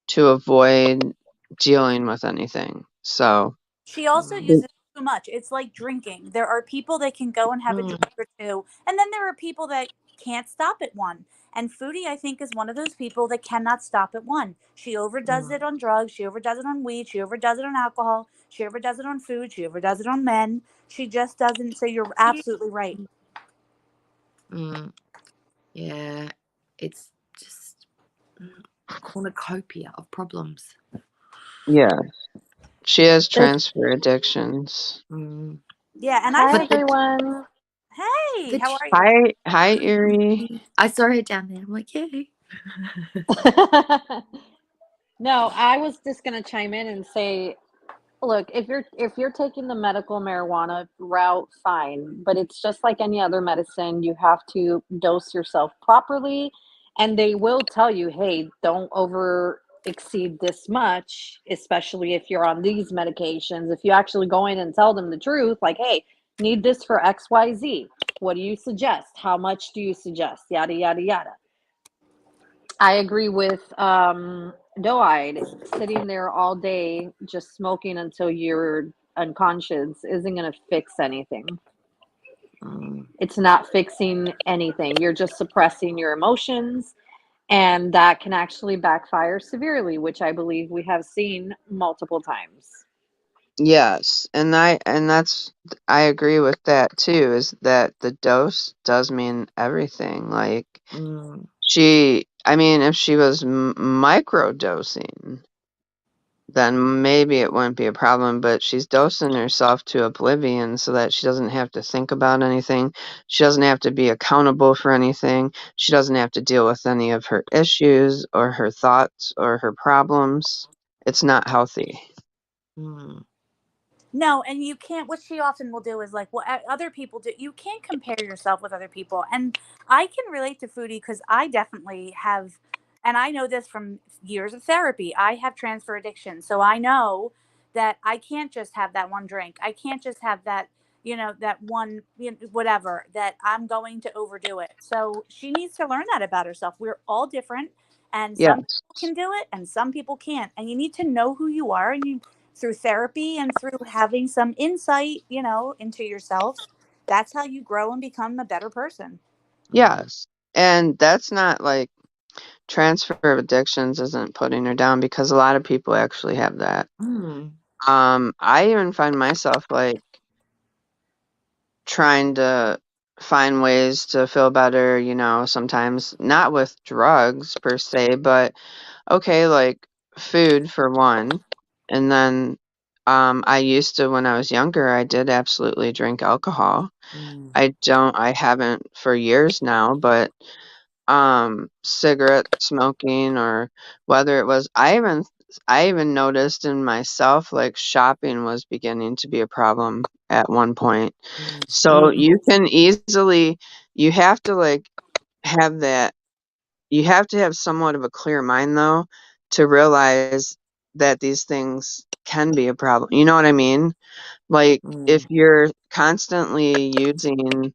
to avoid dealing with anything. So, She also Mm, uses too much. It's like drinking. There are people that can go and have a mm, drink or two, and then there are people that can't stop at one. And Foodie, I think, is one of those people that cannot stop at one. She overdoes mm, it on drugs. She overdoes it on weed. She overdoes it on alcohol. She overdoes it on food. She overdoes it on men. She just doesn't. So you're absolutely right. mm. Yeah. It's just a cornucopia of problems. yeah, she has This, transfer addictions. Mm. Yeah, and I hi But think. everyone. Hey, the how are you? Hi, Erie. I saw her down there. I'm like, yay. No, I was just gonna chime in and say, look, if you're taking the medical marijuana route, fine, but it's just like any other medicine. You have to dose yourself properly, and they will tell you, hey, don't over exceed this much, especially if you're on these medications. If you actually go in and tell them the truth, like, hey, need this for XYZ. What do you suggest? How much do you suggest? Yada yada yada. I agree with Doe-eyed. Sitting there all day just smoking until you're unconscious isn't going to fix anything. Mm, It's not fixing anything. You're just suppressing your emotions, and that can actually backfire severely, which I believe we have seen multiple times. Yes, I agree with that too, is that the dose does mean everything. Like mm, I mean, if she was micro dosing, then maybe it wouldn't be a problem, but she's dosing herself to oblivion so that she doesn't have to think about anything. She doesn't have to be accountable for anything. She doesn't have to deal with any of her issues or her thoughts or her problems. It's not healthy. mm, No, and you can't. What she often will do is like what other people do. You can't compare yourself with other people. And I can relate to Foodie because I definitely have, and I know this from years of therapy. I have transfer addiction, so I know that I can't just have that one drink. I can't just have that, that one, whatever. That I'm going to overdo it. So she needs to learn that about herself. We're all different, and some Yes. people can do it, and some people can't. And you need to know who you are, and you through therapy and through having some insight, into yourself. That's how you grow and become a better person. Yes. And that's not like transfer of addictions isn't putting her down, because a lot of people actually have that. Mm. I even find myself like trying to find ways to feel better, sometimes not with drugs per se, but okay, like food for one. And then I used to, when I was younger, I did absolutely drink alcohol. Mm. I haven't for years now, but cigarette smoking, or whether it was, I even noticed in myself, like shopping was beginning to be a problem at one point. Mm. So you can easily, you have to like have that, you have to have somewhat of a clear mind though, to realize that these things can be a problem. You know what I mean? Like if Mm. you're constantly using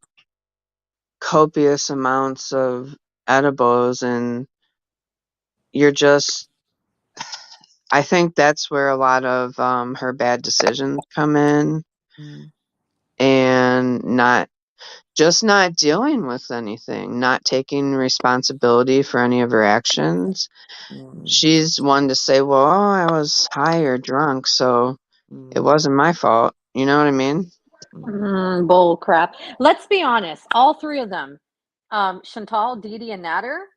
copious amounts of edibles, and you're just, I think that's where a lot of her bad decisions come in, Mm. and not dealing with anything, not taking responsibility for any of her actions. Mm. She's one to say, well, I was high or drunk, so it Mm. wasn't my fault. You know what I mean? Bull crap. Let's be honest. All three of them, Chantal, Dee Dee, and Natter,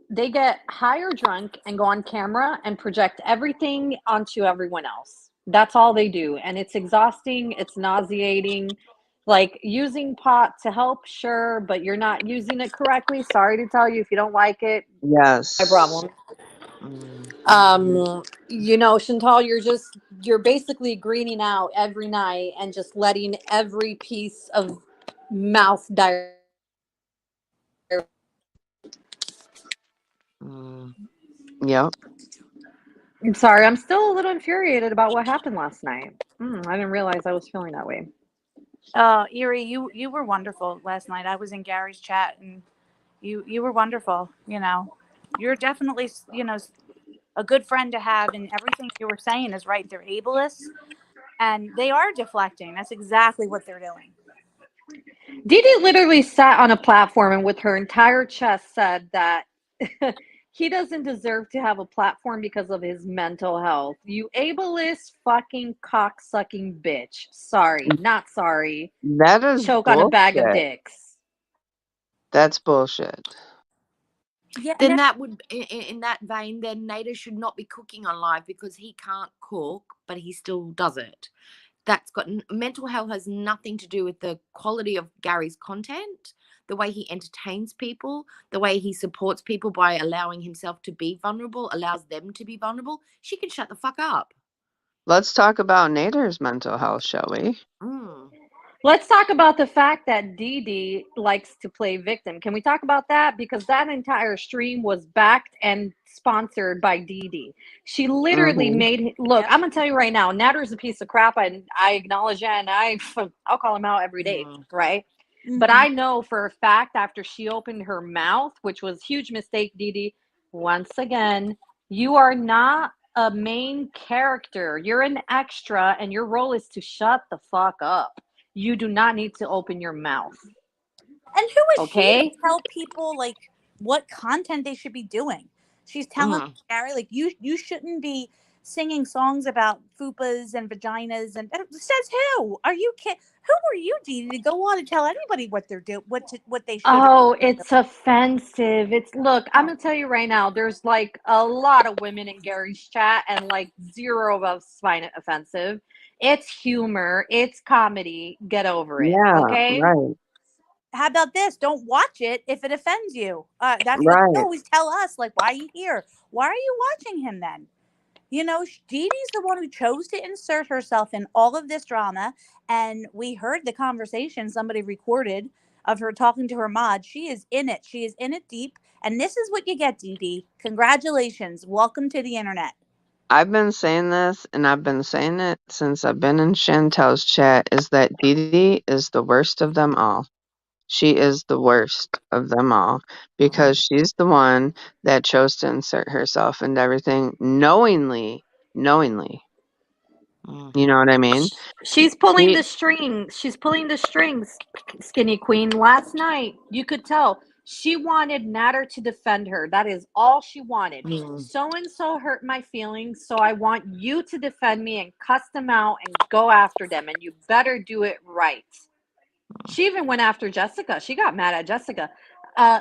they get high or drunk and go on camera and project everything onto everyone else. That's all they do. And it's exhausting. It's nauseating. Like using pot to help, sure, but you're not using it correctly. Sorry to tell you, if you don't like it, my Yes. problem. Mm. Chantal, you're basically greening out every night and just letting every piece of mouth diarrhea. Mm. Yep. I'm sorry, I'm still a little infuriated about what happened last night. I didn't realize I was feeling that way. Erie, you were wonderful last night. I was in Gary's chat, and you were wonderful. You're definitely a good friend to have, and everything you were saying is right. They're ableists, and they are deflecting. That's exactly what they're doing. Didi literally sat on a platform and with her entire chest said that he doesn't deserve to have a platform because of his mental health. You ableist fucking cocksucking bitch. Sorry, not sorry. That is Choke on a bag of bullshit. dicks. That's bullshit. Yeah, and Then that would, in that vein, then Nader should not be cooking on live because he can't cook, but he still does it. That's got mental health has nothing to do with the quality of Gary's content, the way he entertains people, the way he supports people by allowing himself to be vulnerable, allows them to be vulnerable. She can shut the fuck up. Let's talk about Nader's mental health, shall we? Mm. Let's talk about the fact that Dee likes to play victim. Can we talk about that? Because that entire stream was backed and sponsored by Dee. She literally Mm-hmm. look, yep. I'm gonna tell you right now, Natter's a piece of crap, and I acknowledge that, and I'll call him out every day, Mm. right? But Mm-hmm. I know for a fact after she opened her mouth, which was a huge mistake, Dee, once again, you are not a main character. You're an extra, and your role is to shut the fuck up. You do not need to open your mouth. And who is she to Okay? tell people like what content they should be doing? She's telling Mm. Gary like you shouldn't be singing songs about fupas and vaginas and says who? Are you who are you, Dee, to go on and tell anybody what they're doing, what they should? Oh, it's offensive. It's look, I'm gonna tell you right now, there's like a lot of women in Gary's chat and like zero of us find it offensive. It's humor, it's comedy. Get over it. Yeah, Okay? right, How about this? Don't watch it if it offends you. That's what they right. always tell us. Like, why are you here? Why are you watching him then? Dee Dee's the one who chose to insert herself in all of this drama. And we heard the conversation somebody recorded of her talking to her mod. She is in it. She is in it deep. And this is what you get, Dee Dee. Congratulations. Welcome to the internet. I've been saying this, and I've been saying it since I've been in Chantel's chat, is that Didi is the worst of them all. She is the worst of them all, because she's the one that chose to insert herself into everything knowingly, knowingly. You know what I mean? She's pulling She the strings. She's pulling the strings, Skinny Queen. Last night, you could tell she wanted Natter to defend her. That is all she wanted. So and so hurt my feelings, so I want you to defend me and cuss them out and go after them, and you better do it right. She even went after Jessica. She got mad at Jessica.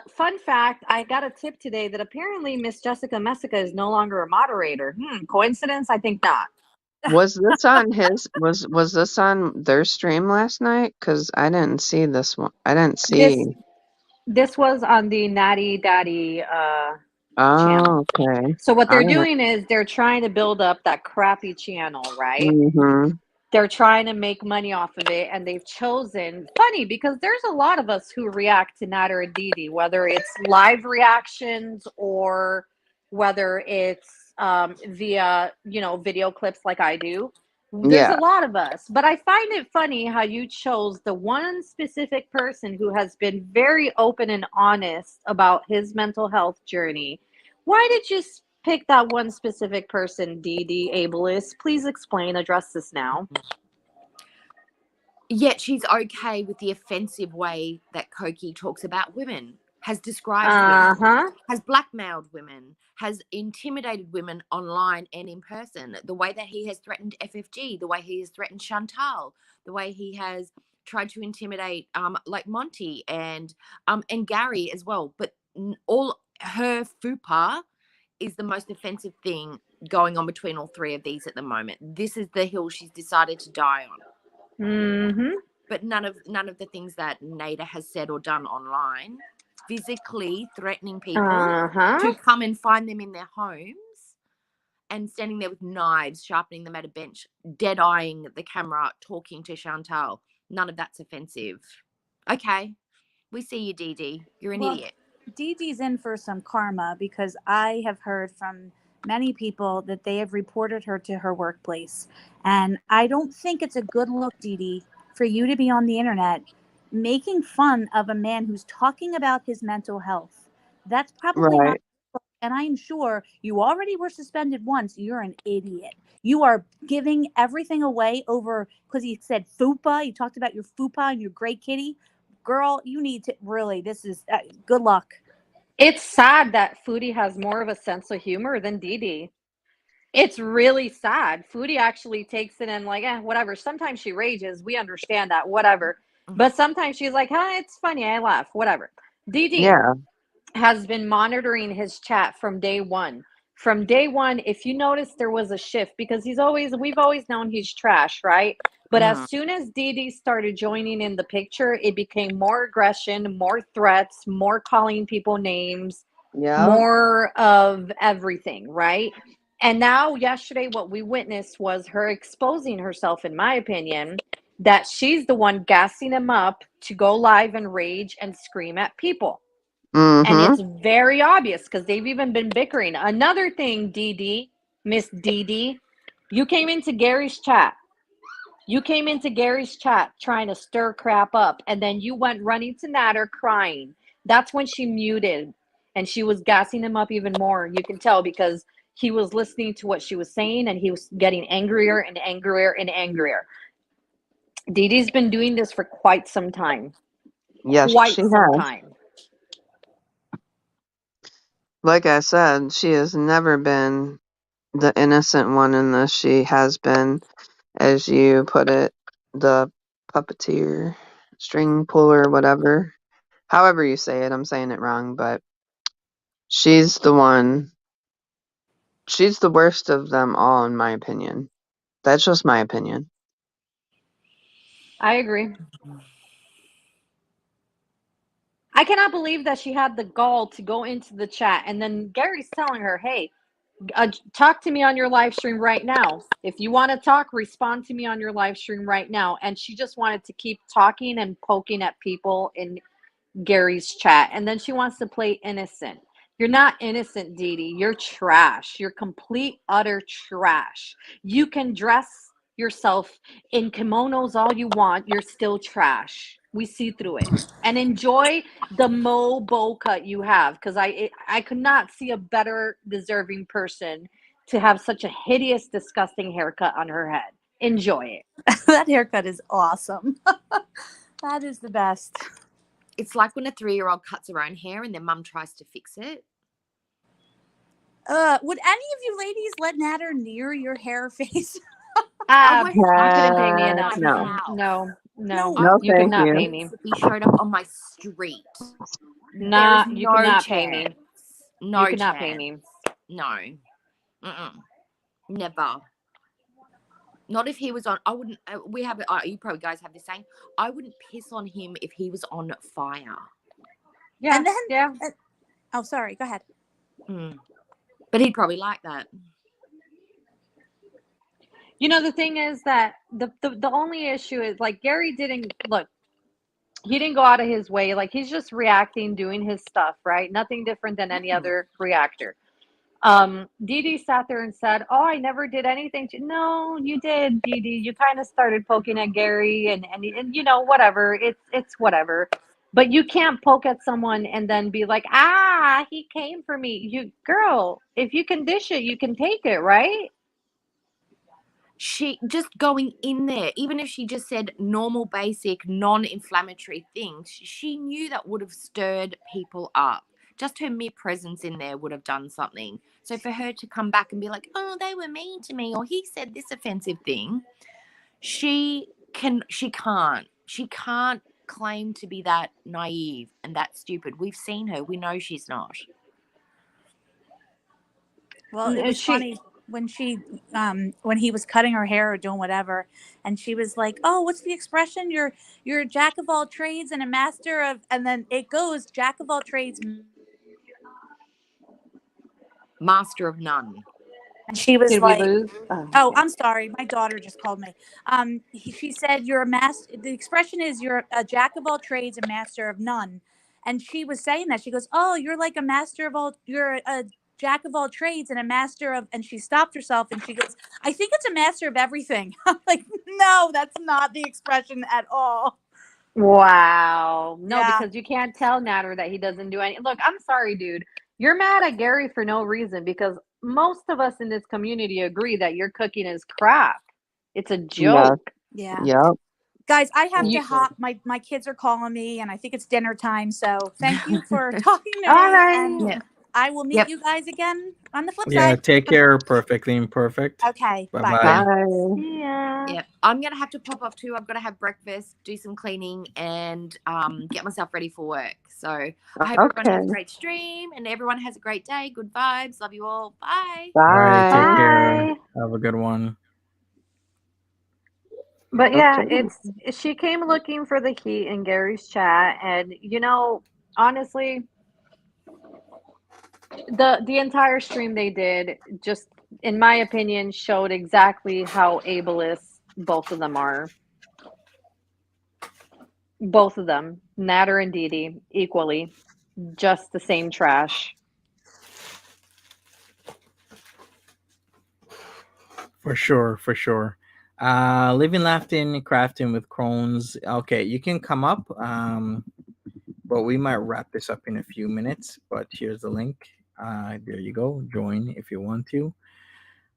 Fun fact, I got a tip today that apparently Miss Jessica Messica is no longer a moderator. Coincidence? I think not. was this on was this on their stream last night? Because I didn't see this one. I didn't This see. this was on the Natty Daddy channel. Oh, okay. So what All they're right. doing is they're trying to build up that crappy channel, right? Mm-hmm. They're trying to make money off of it, and they've chosen funny because there's a lot of us who react to Natter and Dee Dee, whether it's live reactions or whether it's via video clips like I do. There's a Yeah. lot of us, but I find it funny how you chose the one specific person who has been very open and honest about his mental health journey. Why did you pick that one specific person, Dee Dee Ableist? Please explain, address this now. Yet she's okay with the offensive way that Koki talks about women, has described women, has blackmailed women, has intimidated women online and in person. The way that he has threatened FFG, the way he has threatened Chantal, the way he has tried to intimidate like Monty and Gary as well. But all her fupa is the most offensive thing going on between all three of these at the moment. This is the hill she's decided to die on. But none of the things that Nader has said or done online, physically threatening people to come and find them in their homes and standing there with knives, sharpening them at a bench, dead-eyeing the camera, talking to Chantal. None of that's offensive. Okay, we see you, Dee Dee. You're an idiot. Dee Dee's in for some karma because I have heard from many people that they have reported her to her workplace. And I don't think it's a good look, Dee Dee, for you to be on the internet making fun of a man who's talking about his mental health. That's probably not. Right. And I am sure you already were suspended once. You're an idiot. You are giving everything away over because he said fupa. You talked about your fupa and your great kitty. Girl, you need to really, this is good luck. It's sad that Foodie has more of a sense of humor than Dee Dee. It's really sad. Foodie actually takes it and like, whatever. Sometimes she rages. We understand that, whatever. But sometimes she's like, it's funny. I laugh, whatever. Dee Dee has been monitoring his chat from day one. From day one, if you notice, there was a shift because we've always known he's trash, right? But as soon as Dee Dee started joining in the picture, it became more aggression, more threats, more calling people names, more of everything, right? And now, yesterday, what we witnessed was her exposing herself, in my opinion, that she's the one gassing him up to go live and rage and scream at people. And it's very obvious because they've even been bickering. Another thing, Dee Dee, Miss Dee Dee, you came into Gary's chat. You came into Gary's chat trying to stir crap up, and then you went running to Natter crying. That's when she muted, and she was gassing him up even more. You can tell because he was listening to what she was saying, and he was getting angrier and angrier and angrier. Dee Dee's been doing this for quite some time. Yes, Quite she some has. time. Like I said, she has never been the innocent one in this. She has been, as you put it, the puppeteer, string puller, whatever. However you say it, I'm saying it wrong, but she's the one. She's the worst of them all, in my opinion. That's just my opinion. I agree. I cannot believe that she had the gall to go into the chat, and then Gary's telling her, hey, talk to me on your live stream right now. If you want to talk, respond to me on your live stream right now. And she just wanted to keep talking and poking at people in Gary's chat. And then she wants to play innocent. You're not innocent, Dee Dee. You're trash. You're complete, utter trash. You can dress yourself in kimonos all you want. You're still trash. We see through it. And enjoy the Mo bowl cut you have, because I could not see a better deserving person to have such a hideous, disgusting haircut on her head. enjoy it. That haircut is awesome. That is the best. It's like when a 3-year-old cuts her own hair and their mum tries to fix it. Would any of you ladies let Natter near your hair face? I won't You couldn't pay me Heck enough. no. No. No. You could thank not you. pay me. If he showed up on my street, Nah, there is you no could not pay chance. me. No You could chance. not pay me. No. Never. Not if he was on. I wouldn't. We have. You probably guys have the same. I wouldn't piss on him if he was on fire. Yeah. And then, yeah. Oh, sorry. Go ahead. But he'd probably like that. You know, the thing is that the only issue is, like, Gary didn't look. He didn't go out of his way. Like, he's just reacting, doing his stuff, right? Nothing different than any other reactor. Dee Dee sat there and said, "Oh, I never did anything to." No, you did, Dee Dee. You kind of started poking at Gary, and you know, whatever. It's whatever. But you can't poke at someone and then be like, "Ah, he came for me." You girl, if you can dish it, you can take it, right? She just going in there, even if she just said normal, basic, non-inflammatory things, she knew that would have stirred people up. Just her mere presence in there would have done something. So for her to come back and be like, "Oh, they were mean to me," or "He said this offensive thing," she can't claim to be that naive and that stupid. We've seen her. We know she's not. Well, it was funny when when he was cutting her hair or doing whatever, and she was like, "Oh, what's the expression? You're a jack of all trades and a master of," and then it goes jack of all trades, Master of none. and she was Did like, we lose? "Oh, I'm sorry, my daughter just called me." She said, "You're a master." The expression is, "You're a jack of all trades, a master of none," and she was saying that. She goes, "Oh, you're like a master of all. You're a jack of all trades and a master of," and she stopped herself and she goes, "I think it's a master of everything." I'm like, "No, that's not the expression at all." Wow. No, Yeah. because you can't tell Natter that he doesn't do any. Look, I'm sorry, dude. You're mad at Gary for no reason, because most of us in this community agree that your cooking is crap. It's a joke. Yeah. Yep. Guys, I have You- to hop. My kids are calling me, and I think it's dinner time. So thank you for talking to me. All right. And Yeah. I will meet Yep. you guys again on the flip Yeah, side. take care. Perfectly imperfect. Okay. Bye Bye. bye. Bye. Yeah. Yeah, I'm gonna have to pop off too. I've got to have breakfast, do some cleaning, and get myself ready for work. So I hope everyone has a Okay. great stream and everyone has a great day. Good vibes. Love you all. Bye. All right, take Bye. care. Bye. Have a good one. But yeah, Okay. she came looking for the heat in Gary's chat, and you know, honestly, the entire stream they did, just in my opinion, showed exactly how ableist both of them are. Both of them, Natter and Dee Dee, equally, just the same trash. For sure, for sure. Living, laughing, crafting with Crohn's. Okay, you can come up. But we might wrap this up in a few minutes. But here's the link. There you go. Join if you want to.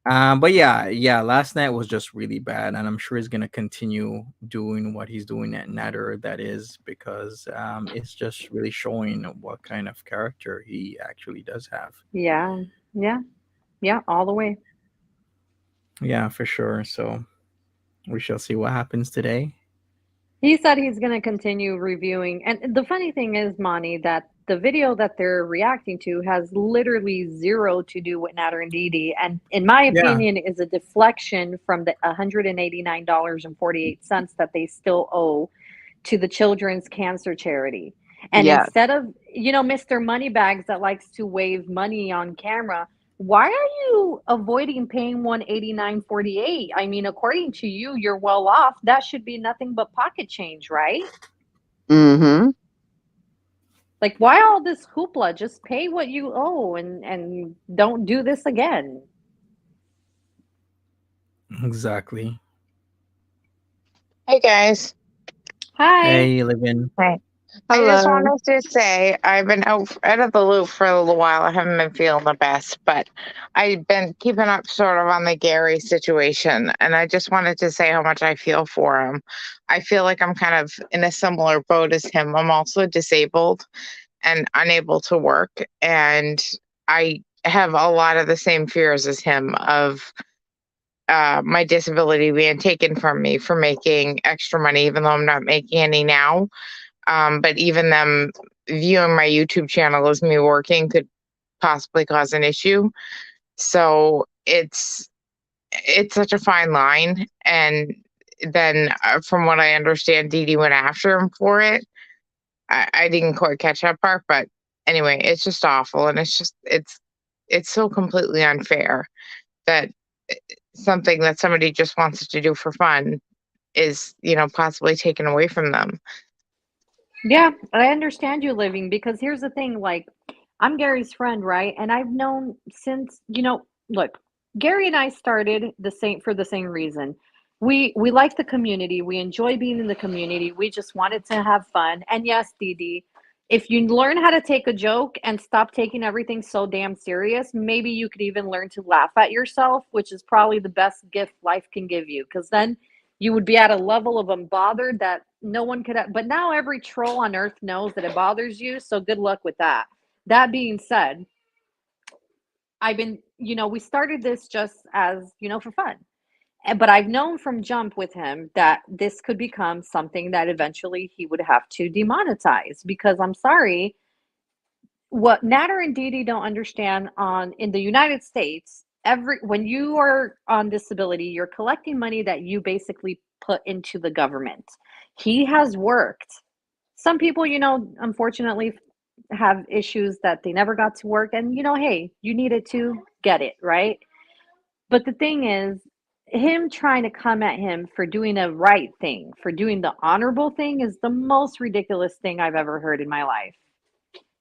But yeah. Last night was just really bad, and I'm sure he's gonna continue doing what he's doing at Natter. That is because it's just really showing what kind of character he actually does have. Yeah, all the way. Yeah, for sure. So we shall see what happens today. He said he's going to continue reviewing. And the funny thing is, Monty, that the video that they're reacting to has literally zero to do with Natter and Dee Dee. And in my opinion, is a deflection from the $189.48 that they still owe to the Children's Cancer Charity. And Yes. instead of, Mr. Moneybags that likes to wave money on camera, why are you avoiding paying $189.48? I mean, according to you, you're well off. That should be nothing but pocket change, right? Mm-hmm. Like, why all this hoopla? Just pay what you owe and don't do this again. Exactly. Hey guys. Hi. Hey, Livin. Hi. I just Hello. wanted to say I've been out of the loop for a little while. I haven't been feeling the best, but I've been keeping up sort of on the Gary situation. And I just wanted to say how much I feel for him. I feel like I'm kind of in a similar boat as him. I'm also disabled and unable to work. And I have a lot of the same fears as him of my disability being taken from me for making extra money, even though I'm not making any now. But even them viewing my YouTube channel as me working could possibly cause an issue. So it's such a fine line. And then from what I understand, Dee Dee went after him for it. I didn't quite catch that part, but anyway, it's just awful. And it's so completely unfair that something that somebody just wants to do for fun is, possibly taken away from them. Yeah, I understand you living because here's the thing, like I'm Gary's friend, right? And I've known since, look, Gary and I started the same for the same reason. We like the community. We enjoy being in the community. We just wanted to have fun. And yes, Dee Dee, if you learn how to take a joke and stop taking everything so damn serious, maybe you could even learn to laugh at yourself, which is probably the best gift life can give you. Because then you would be at a level of unbothered that no one could have, but now every troll on earth knows that it bothers you, so good luck with that. That being said, we started this just as, for fun. But I've known from jump with him that this could become something that eventually he would have to demonetize because I'm sorry, what Natter and Dee Dee don't understand in the United States, when you are on disability, you're collecting money that you basically put into the government. He has worked. Some people, unfortunately have issues that they never got to work and hey, you needed to get it, right? But the thing is, him trying to come at him for doing a right thing, for doing the honorable thing is the most ridiculous thing I've ever heard in my life.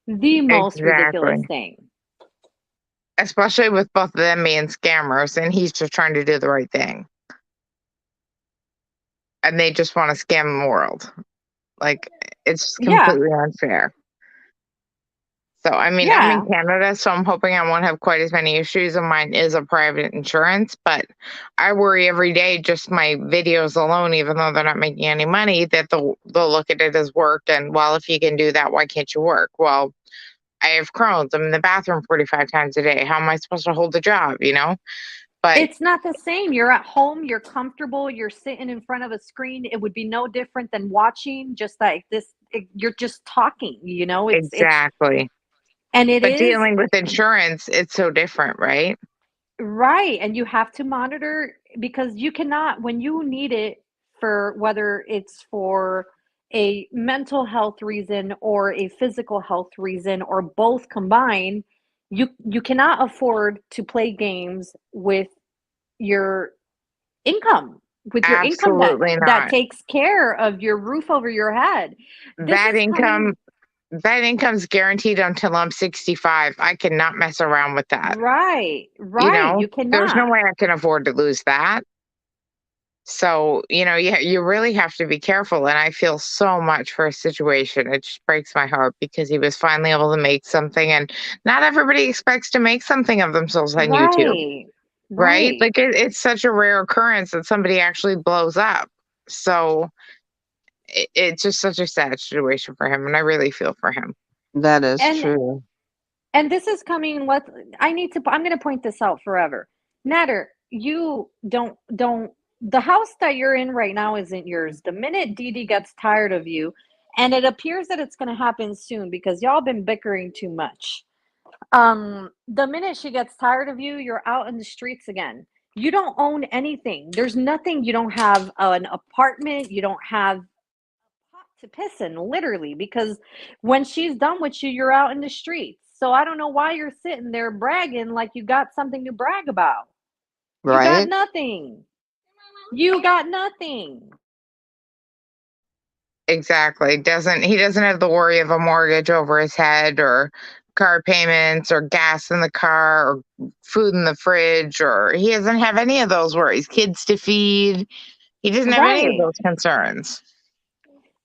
The most ridiculous Exactly. thing. Especially with both of them being scammers, and he's just trying to do the right thing. And they just want to scam the world. Like, it's Yeah. completely unfair. So, I mean, I'm in Canada, so I'm hoping I won't have quite as many issues, and mine is a private insurance. But I worry every day, just my videos alone, even though they're not making any money, that they'll look at it as work. And, well, if you can do that, why can't you work? Well, I have Crohn's. I'm in the bathroom 45 times a day. How am I supposed to hold the job, But it's not the same. You're at home, you're comfortable, you're sitting in front of a screen. It would be no different than watching just like this. You're just talking, exactly. And it But is dealing with insurance, it's so different, right? right. And you have to monitor because you cannot, when you need it for whether it's for a mental health reason or a physical health reason or both combined, you cannot afford to play games with your income that Absolutely not. takes care of your roof over your head. That income's guaranteed until I'm 65. I cannot mess around with that. Right. You There's no cannot. way I can afford to lose that. So, you really have to be careful. And I feel so much for his situation. It just breaks my heart because he was finally able to make something. And not everybody expects to make something of themselves on YouTube, right? Like it's such a rare occurrence that somebody actually blows up. So it's just such a sad situation for him. And I really feel for him. That is And true. and this is coming what I'm going to point this out forever. Natter, you don't the house that you're in right now isn't yours. The minute Dee Dee gets tired of you, and it appears that it's going to happen soon because y'all been bickering too much. The minute she gets tired of you, you're out in the streets again. You don't own anything. There's nothing. You don't have an apartment. You don't have pot to piss in, literally, because when she's done with you, you're out in the streets. So I don't know why you're sitting there bragging like you got something to brag about. You got Right? nothing. You got nothing. Exactly. He doesn't have the worry of a mortgage over his head or car payments or gas in the car or food in the fridge, or he doesn't have any of those worries. Kids to feed. He doesn't have any of Right. those concerns.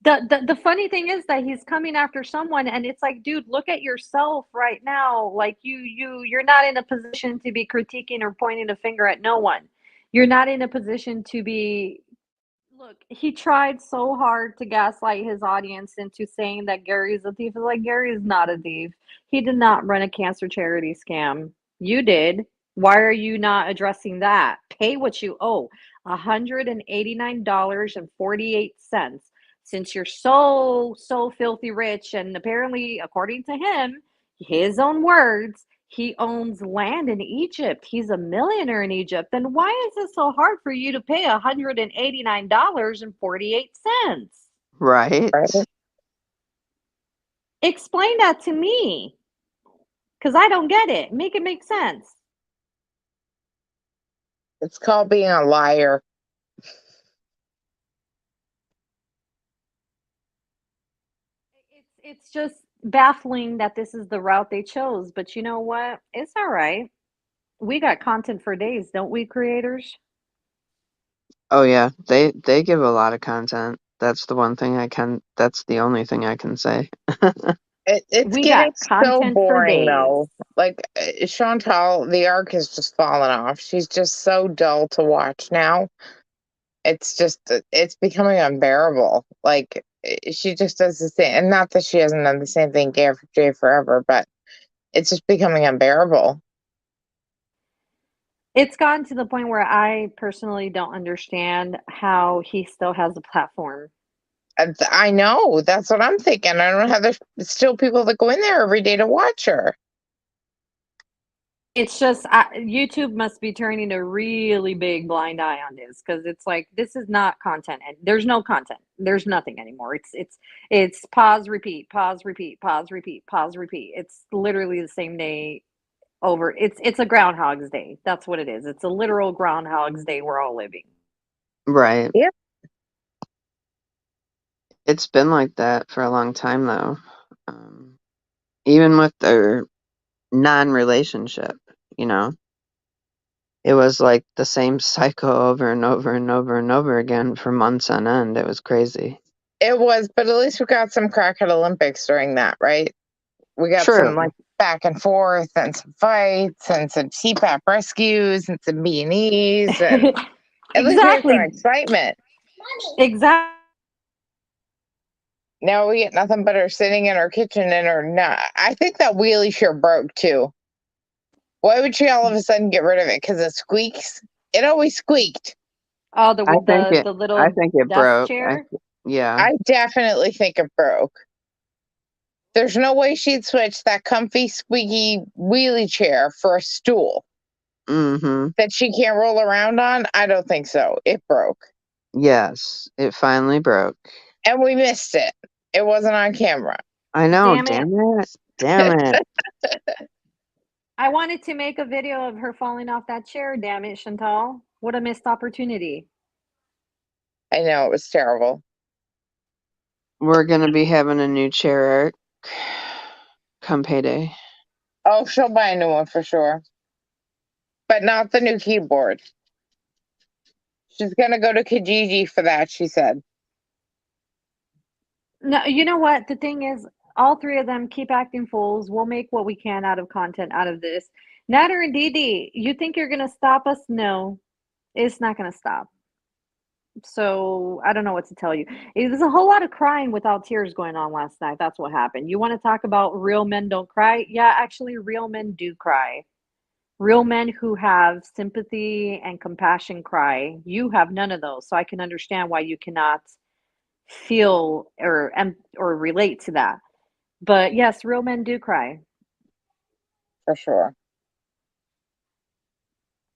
The funny thing is that he's coming after someone, and it's like, dude, look at yourself right now. Like you're not in a position to be critiquing or pointing a finger at no one. You're not in a position to be. Look, he tried so hard to gaslight his audience into saying that Gary's a thief. It's like, Gary is not a thief. He did not run a cancer charity scam. You did. Why are you not addressing that? Pay what you owe. $189.48. Since you're so filthy rich, and apparently, according to him, his own words, he owns land in Egypt. He's a millionaire in Egypt. Then why is it so hard for you to pay $189.48? Right? Right? Explain that to me, because I don't get it. Make it make sense. It's called being a liar. It's just baffling that this is the route they chose. But you know what? It's all right. We got content for days, don't we, creators? Oh yeah, they give a lot of content. That's the one thing that's the only thing I can say. It's We getting got so content for boring days. though. Like Chantal, the arc has just fallen off. She's just so dull to watch now. It's becoming unbearable. Like she just does the same, and not that she hasn't done the same thing day after day forever, but it's just becoming unbearable. It's gotten to the point where I personally don't understand how he still has a platform. I know, that's what I'm thinking. I don't know how there's still people that go in there every day to watch her. It's just YouTube must be turning a really big blind eye on this, because it's like, this is not content, and there's no content. There's nothing anymore. It's pause, repeat, pause, repeat, pause, repeat, pause, repeat. It's literally the same day over. It's a Groundhog's Day. That's what it is. It's a literal Groundhog's Day we're all living. Right. Yeah. It's been like that for a long time though. Even with their non-relationship, you know. It was like the same cycle over and over and over and over again for months on end. It was crazy. It was, but at least we got some crackhead Olympics during that, right? We got some True. like back and forth and some fights and some CPAP rescues and some B&Es, and at least we have some Exactly. excitement. Exactly. Now we get nothing but her sitting in her kitchen in her not. I think that wheelie chair broke too. Why would she all of a sudden get rid of it? Because it squeaks? It always squeaked. Oh, I think the I little think it desk broke. chair. Yeah. I definitely think it broke. There's no way she'd switch that comfy, squeaky wheelie chair for a stool Mm-hmm. that she can't roll around on. I don't think so. It broke. Yes. It finally broke. And we missed it. It wasn't on camera. I know, Damn it. damn it. Damn it. I wanted to make a video of her falling off that chair. Damn it, Chantal. What a missed opportunity. I know, it was terrible. We're gonna be having a new chair, Eric, come payday. Oh, she'll buy a new one for sure. But not the new keyboard. She's gonna go to Kijiji for that, she said. No, you know what? The thing is, all three of them keep acting fools. We'll make what we can out of content out of this. Nader and Didi, you think you're going to stop us? No, it's not going to stop. So I don't know what to tell you. There's a whole lot of crying without tears going on last night. That's what happened. You want to talk about real men don't cry? Yeah, actually, real men do cry. Real men who have sympathy and compassion cry. You have none of those. So I can understand why you cannot feel or relate to that. But yes, real men do cry. For sure.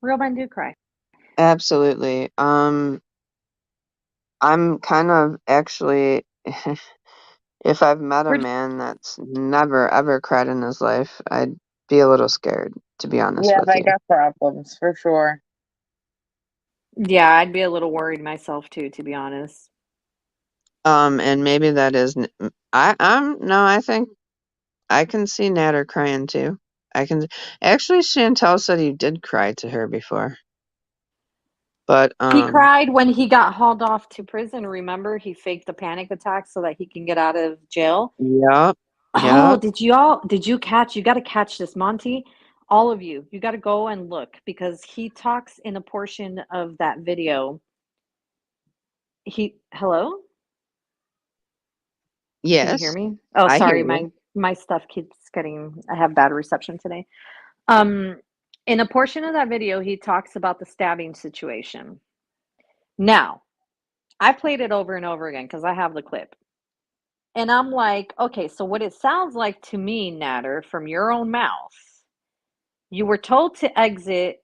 Real men do cry. Absolutely. I'm kind of actually if I've met a We're, man that's never ever cried in his life, I'd be a little scared, to be honest Yeah, with they you. got problems for sure. yeah, I'd be a little worried myself too, to be honest. And maybe that is I think I can see Natter crying too. Actually Chantel said you did cry to her before. But He cried when he got hauled off to prison. Remember, he faked a panic attack so that he can get out of jail. yep, Oh, yep, did you catch? You got to catch this, Monty. All of you got to go and look because he talks in a portion of that video. Hello? Can you hear yes, me? Oh, I hear sorry, you. my stuff keeps getting. I have bad reception today. In a portion of that video, he talks about the stabbing situation. Now, I played it over and over again because I have the clip. And I'm like, okay, so what it sounds like to me, Natter, from your own mouth, you were told to exit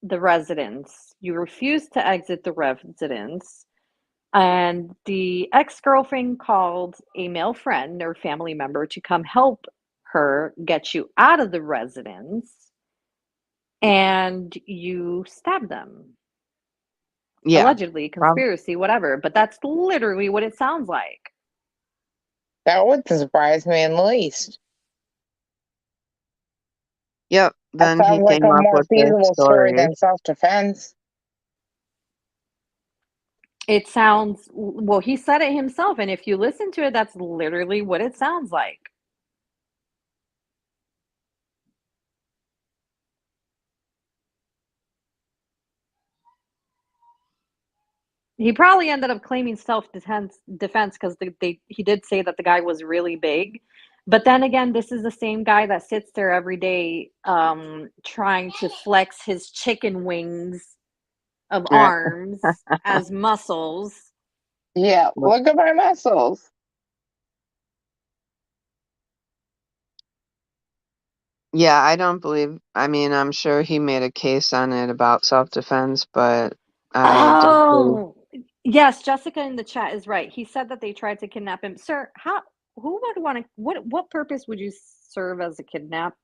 the residence. You refused to exit the residence. And the ex-girlfriend called a male friend or family member to come help her get you out of the residence. And you stabbed them. Yeah, Allegedly, conspiracy, whatever. But that's literally what it sounds like. That wouldn't surprise me in the least. yep. That Then he sounds like came a up more with this feasible story story. than self-defense. It sounds, well, he said it himself. And if you listen to it, that's literally what it sounds like. He probably ended up claiming self-defense because he did say that the guy was really big. But then again, this is the same guy that sits there every day trying to flex his chicken wings of Yeah, arms as muscles. Yeah, look at my muscles. yeah. I don't believe. I mean, I'm sure he made a case on it about self-defense, but I don't believe. Oh, yes, Jessica in the chat is right. He said that they tried to kidnap him. Sir, who would want to, what purpose would you serve as a kidnap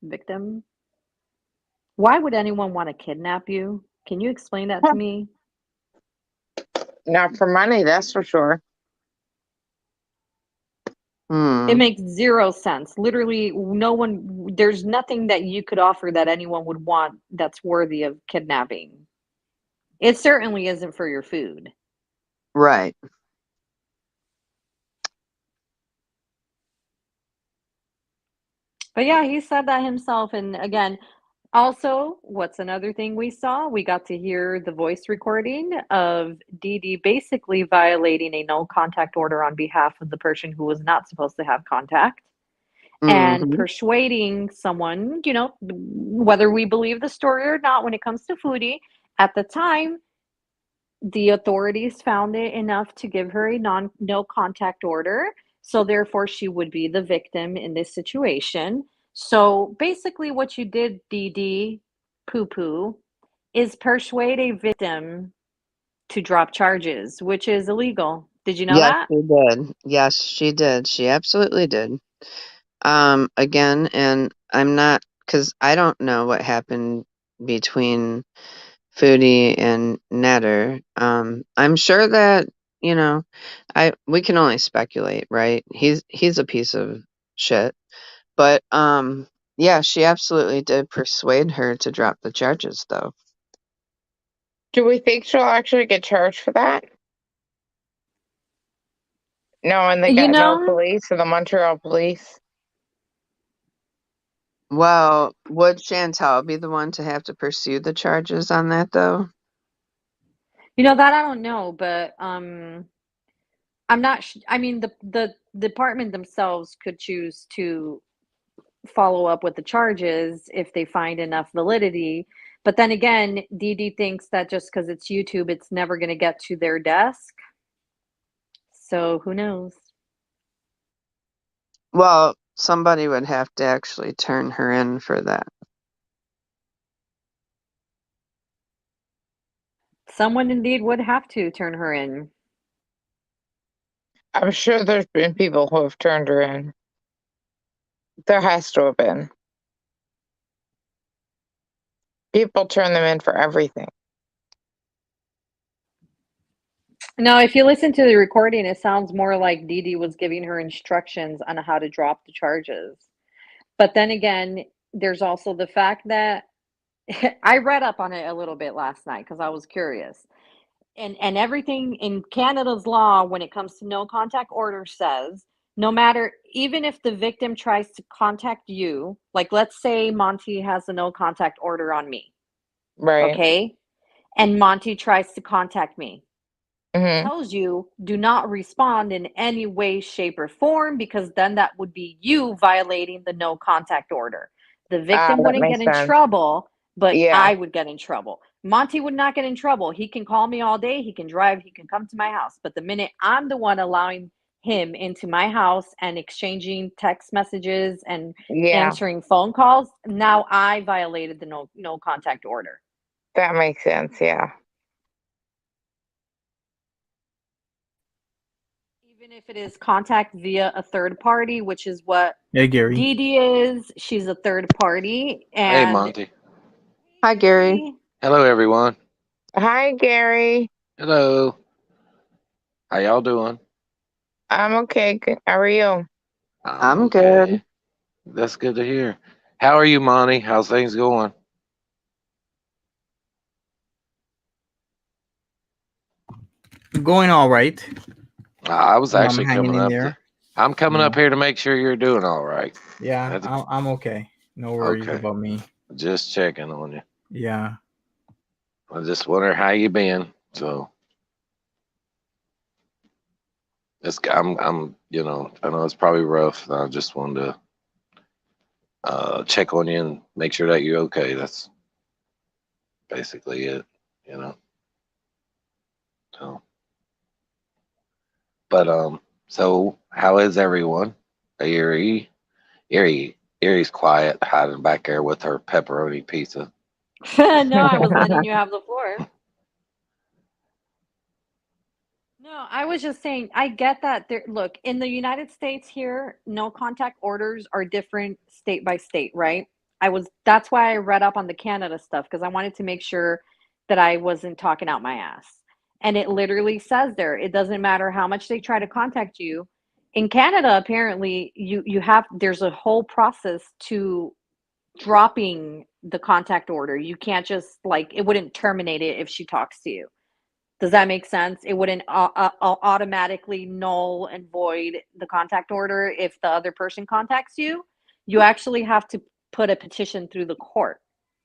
victim? Why would anyone want to kidnap you? Can you explain that to me? Not for money, that's for sure. It Hmm. makes zero sense. Literally, there's nothing that you could offer that anyone would want that's worthy of kidnapping. It certainly isn't for your food. Right. But yeah, he said that himself. And again, also, what's another thing we saw? We got to hear the voice recording of Dee Dee basically violating a no contact order on behalf of the person who was not supposed to have contact and Hmm. persuading someone, whether we believe the story or not, when it comes to Foodie, at the time, the authorities found it enough to give her a no contact order. So therefore, she would be the victim in this situation. So basically, what you did, Dee Dee, poo poo, is persuade a victim to drop charges, which is illegal. Did you know Yes, that? she did. Yes, she did. She absolutely did. Again, and I'm not because I don't know what happened between Foodie and Netter. I'm sure that, you know, we can only speculate, right? He's a piece of shit. But yeah, she absolutely did persuade her to drop the charges though. Do we think she'll actually get charged for that? No, and they You got no know, police or the Montreal police. Well, would Chantal be the one to have to pursue the charges on that though? that I don't know, but I'm not. I mean, the department themselves could choose to follow up with the charges if they find enough validity. But then again, Dee Dee thinks that just because it's YouTube, it's never going to get to their desk. So who knows? Well, somebody would have to actually turn her in for that. Someone indeed would have to turn her in. I'm sure there's been people who have turned her in. There has to have been. People turn them in for everything. Now, if you listen to the recording, it sounds more like Dee Dee was giving her instructions on how to drop the charges. But then again, there's also the fact that I read up on it a little bit last night because I was curious. And everything in Canada's law when it comes to no contact order says no matter, even if the victim tries to contact you, like let's say Monty has a no contact order on me, Right. okay? And Monty tries to contact me. Hmm. Tells you do not respond in any way, shape, or form because then that would be you violating the no contact order. The victim That wouldn't get makes in sense. trouble, but Yeah. I would get in trouble. Monty would not get in trouble. He can call me all day, he can drive, he can come to my house. But the minute I'm the one allowing him into my house and exchanging text messages and Yeah. answering phone calls, now I violated the no contact order. That makes sense. Yeah. Even if it is contact via a third party, which is what Hey, Gary. Dee Dee is. She's a third party. Hey, And Monty. Hi, Gary. Gary, Hello, everyone. Hi, Gary. Hello. How y'all doing? I'm okay. How are you? I'm good. That's good to hear. How are you, Monty? How's things going? Going all right. I was I'm actually hanging coming in up. there. I'm coming Yeah. up here to make sure you're doing all right. Yeah, That's I'm okay. No worries okay. about me. Just checking on you. Yeah. I just wonder how you been. So I'm, I know it's probably rough. I just wanted to check on you and make sure that you're okay. That's basically it, you know. So, but so how is everyone? Erie, Erie's quiet, hiding back there with her pepperoni pizza. no, I was letting you have the floor. No, I was just saying, I get that. There, look, in the United States here, no contact orders are different state by state, right? That's why I read up on the Canada stuff because I wanted to make sure that I wasn't talking out my ass. And it literally says there, it doesn't matter how much they try to contact you. In Canada, apparently, there's a whole process to dropping the contact order. You can't just like it wouldn't terminate it if she talks to you. Does that make sense? It wouldn't automatically null and void the contact order if the other person contacts you. You actually have to put a petition through the court.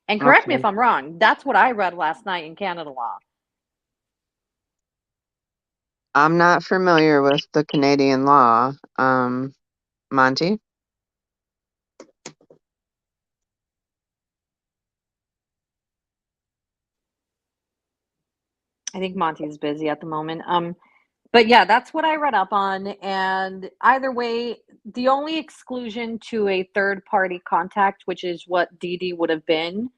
And correct me if Okay. I'm wrong. That's what I read last night in Canada law. I'm not familiar with the Canadian law. Monty? I think Monty's busy at the moment. But yeah, that's what I read up on. And either way, the only exclusion to a third party contact, which is what Dee Dee would have been,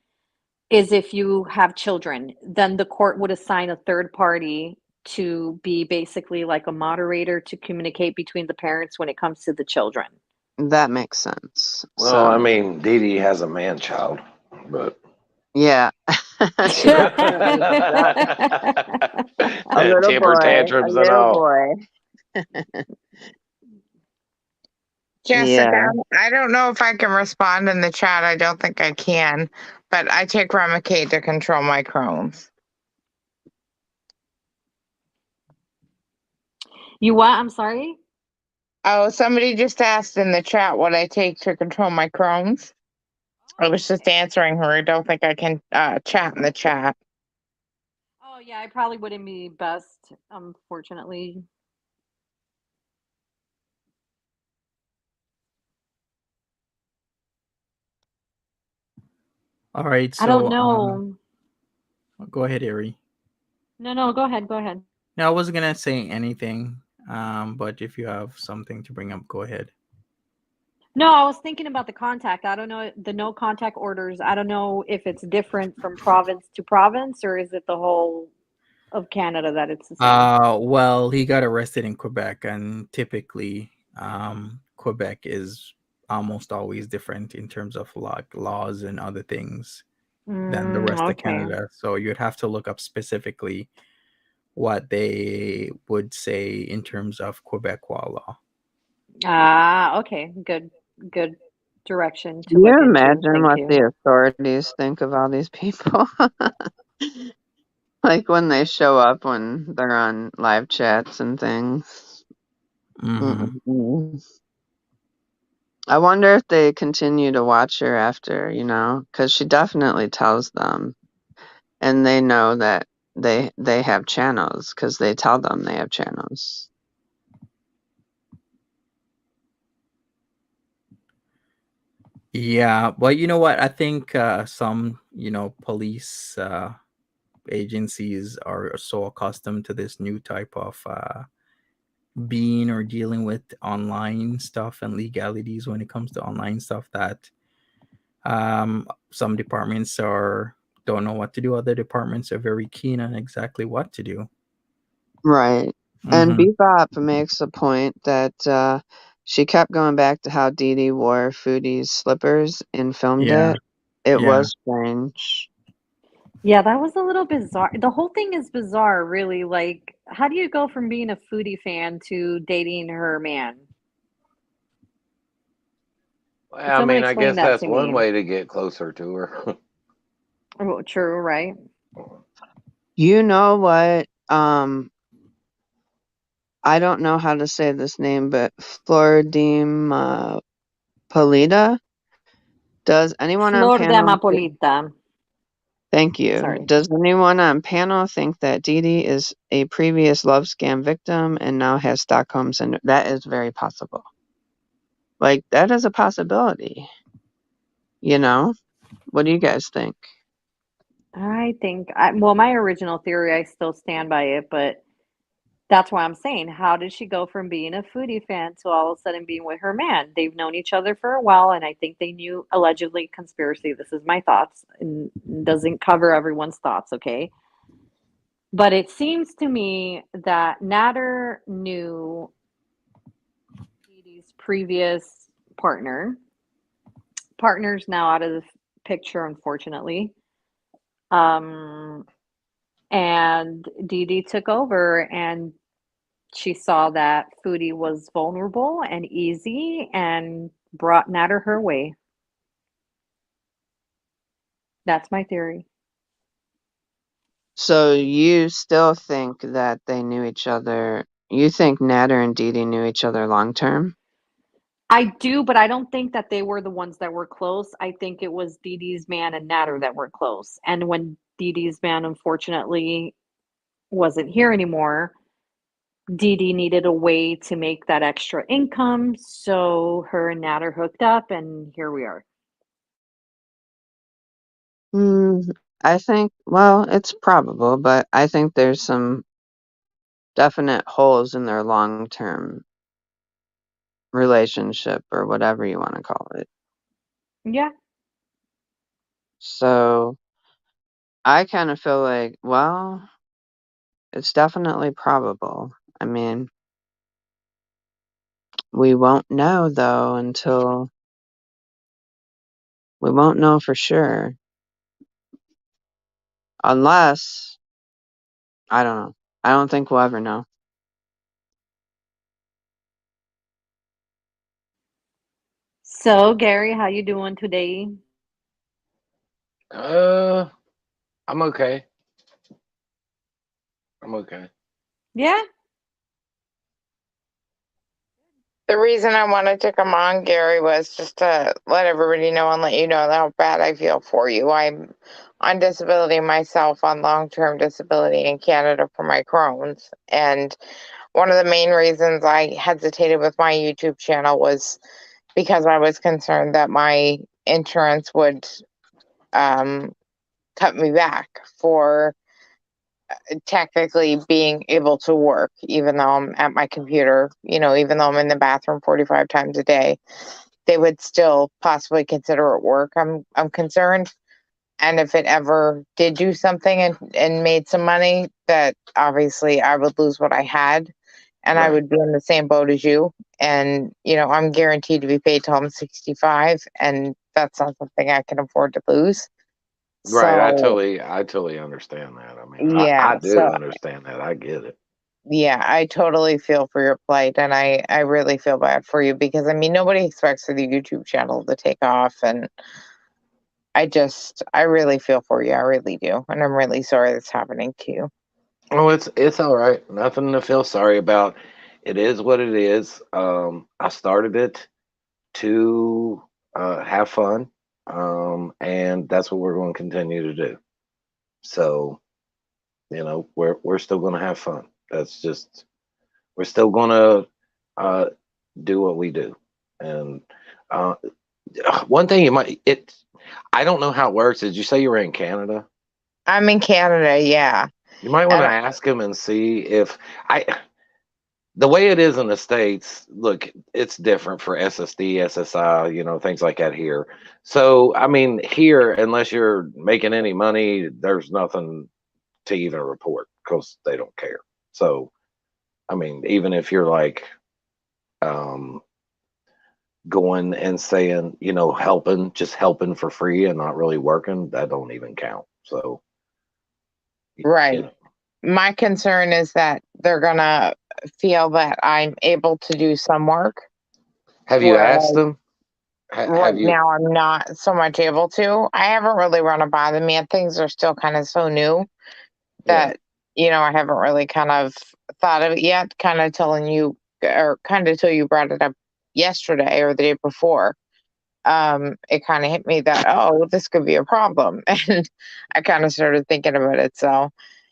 is if you have children. Then the court would assign a third party to be basically like a moderator to communicate between the parents when it comes to the children. That makes sense. Well, I So, mean, Dee Dee has a man child, but yeah. A little temper boy. A tantrums and little all. boy. Jessica, Yeah. I don't know if I can respond in the chat. I don't think I can, but I take Remicade to control my Crohn's. You what? I'm sorry? Oh, somebody just asked in the chat what I take to control my Crohn's. I was just answering her. I don't think I can chat in the chat. Oh, yeah, I probably wouldn't be best, unfortunately. All right. I don't So know. go ahead, Erie. No, go ahead. Go ahead. No, I wasn't gonna say anything. But if you have something to bring up, go ahead. No, I was thinking about the contact. I don't know the no contact orders. I don't know if it's different from province to province or is it the whole of Canada that it's the same? Well, he got arrested in Quebec, and typically, Quebec is almost always different in terms of laws and other things than the rest of Okay. Canada. So you'd have to look up specifically what they would say in terms of Quebecois law. Ah, okay. Good. direction to Can look you into. imagine Thank what you. the authorities think of all these people? Like when they show up when they're on live chats and things. Mm-hmm. Mm-mm. I wonder if they continue to watch her after, because she definitely tells them, and they know that they have channels because they tell them they have channels. Yeah, but you know what? I think some, police agencies are so accustomed to this new type of being or dealing with online stuff and legalities when it comes to online stuff that some departments are don't know what to do. Other departments are very keen on exactly what to do. Right. And Mm-hmm. Bebop makes a point that she kept going back to how Dee Dee wore Foodie's slippers and filmed Yeah, it. It yeah. was strange. Yeah, that was a little bizarre. The whole thing is bizarre, really. Like, how do you go from being a foodie fan to dating her man? Well, I Someone mean, I explain guess that that's to one me. way to get closer to her. Oh, true, right? You know what? I don't know how to say this name, but Floridime Polita. Does anyone on Flor de panel? Amapolita. Thank you. Sorry. Does anyone on panel think that Dee Dee is a previous love scam victim and now has Stockholm syndrome? That is very possible. Like, that is a possibility. What do you guys think? Well, my original theory, I still stand by it, but that's why I'm saying, how did she go from being a foodie fan to all of a sudden being with her man? They've known each other for a while, and I think they knew allegedly conspiracy. This is my thoughts, and doesn't cover everyone's thoughts, okay? But it seems to me that Nader knew Dee Dee's previous partner's now out of the picture, unfortunately. Um, and Dee Dee took over, and she saw that Foodie was vulnerable and easy and brought Natter her way. That's my theory. So you still think that they knew each other? You think Nader and Dee Dee knew each other long term? I do, but I don't think that they were the ones that were close. I think it was Dee Dee's man and Natter that were close. And when Dee Dee's man unfortunately wasn't here anymore, Dee Dee needed a way to make that extra income. So her and Natter hooked up, and here we are. Hmm, I think, well, it's probable, but I think there's some definite holes in their long term relationship or whatever you want to call it. Yeah. So I kind of feel like, well, it's definitely probable. I mean, we won't know though until we won't know for sure. Unless, I don't know. I don't think we'll ever know. So, Gary, how you doing today? uh, I'm okay. I'm okay. Yeah. The reason I wanted to come on, Gary, was just to let everybody know and let you know how bad I feel for you. I'm on disability myself, on long-term disability in Canada for my Crohn's. And one of the main reasons I hesitated with my YouTube channel was because I was concerned that my insurance would cut me back for technically being able to work, even though I'm at my computer, even though I'm in the bathroom 45 times a day, they would still possibly consider it work. I'm concerned. And if it ever did do something and made some money, that obviously I would lose what I had and I Right. would be in the same boat as you. And, I'm guaranteed to be paid till I'm 65, and that's not something I can afford to lose. Right. So, I totally understand that. I mean, I yeah. do So understand that. I get it. Yeah, I totally feel for your plight, and I really feel bad for you because I mean nobody expects the YouTube channel to take off, and I really feel for you. I really do, and I'm really sorry that's happening to you. Oh, it's all right. Nothing to feel sorry about. It is what it is. I started it to have fun, and that's what we're going to continue to do. So, we're still going to have fun. That's just we're still going to do what we do. And uh, one thing you might it I don't know how it works. Did you say you were in Canada? I'm in Canada, yeah, You might want to and ask him and see if I the way it is in the States, look, it's different for SSD, SSI, things like that here. So, I mean, here, unless you're making any money, there's nothing to even report because they don't care. So, I mean, even if you're like um, going and saying, helping, just helping for free and not really working, that don't even count. So, you right. know, My concern is that they're gonna feel that I'm able to do some work, have you asked whereas them? Have right you? now I'm not so much able to. I haven't really run it by them yet. Things are still kind of so new Yeah. that I haven't really kind of thought of it yet. Kind of telling you, or kind of till you brought it up yesterday or the day before. It kind of hit me that this could be a problem, and I kind of started thinking about it. So,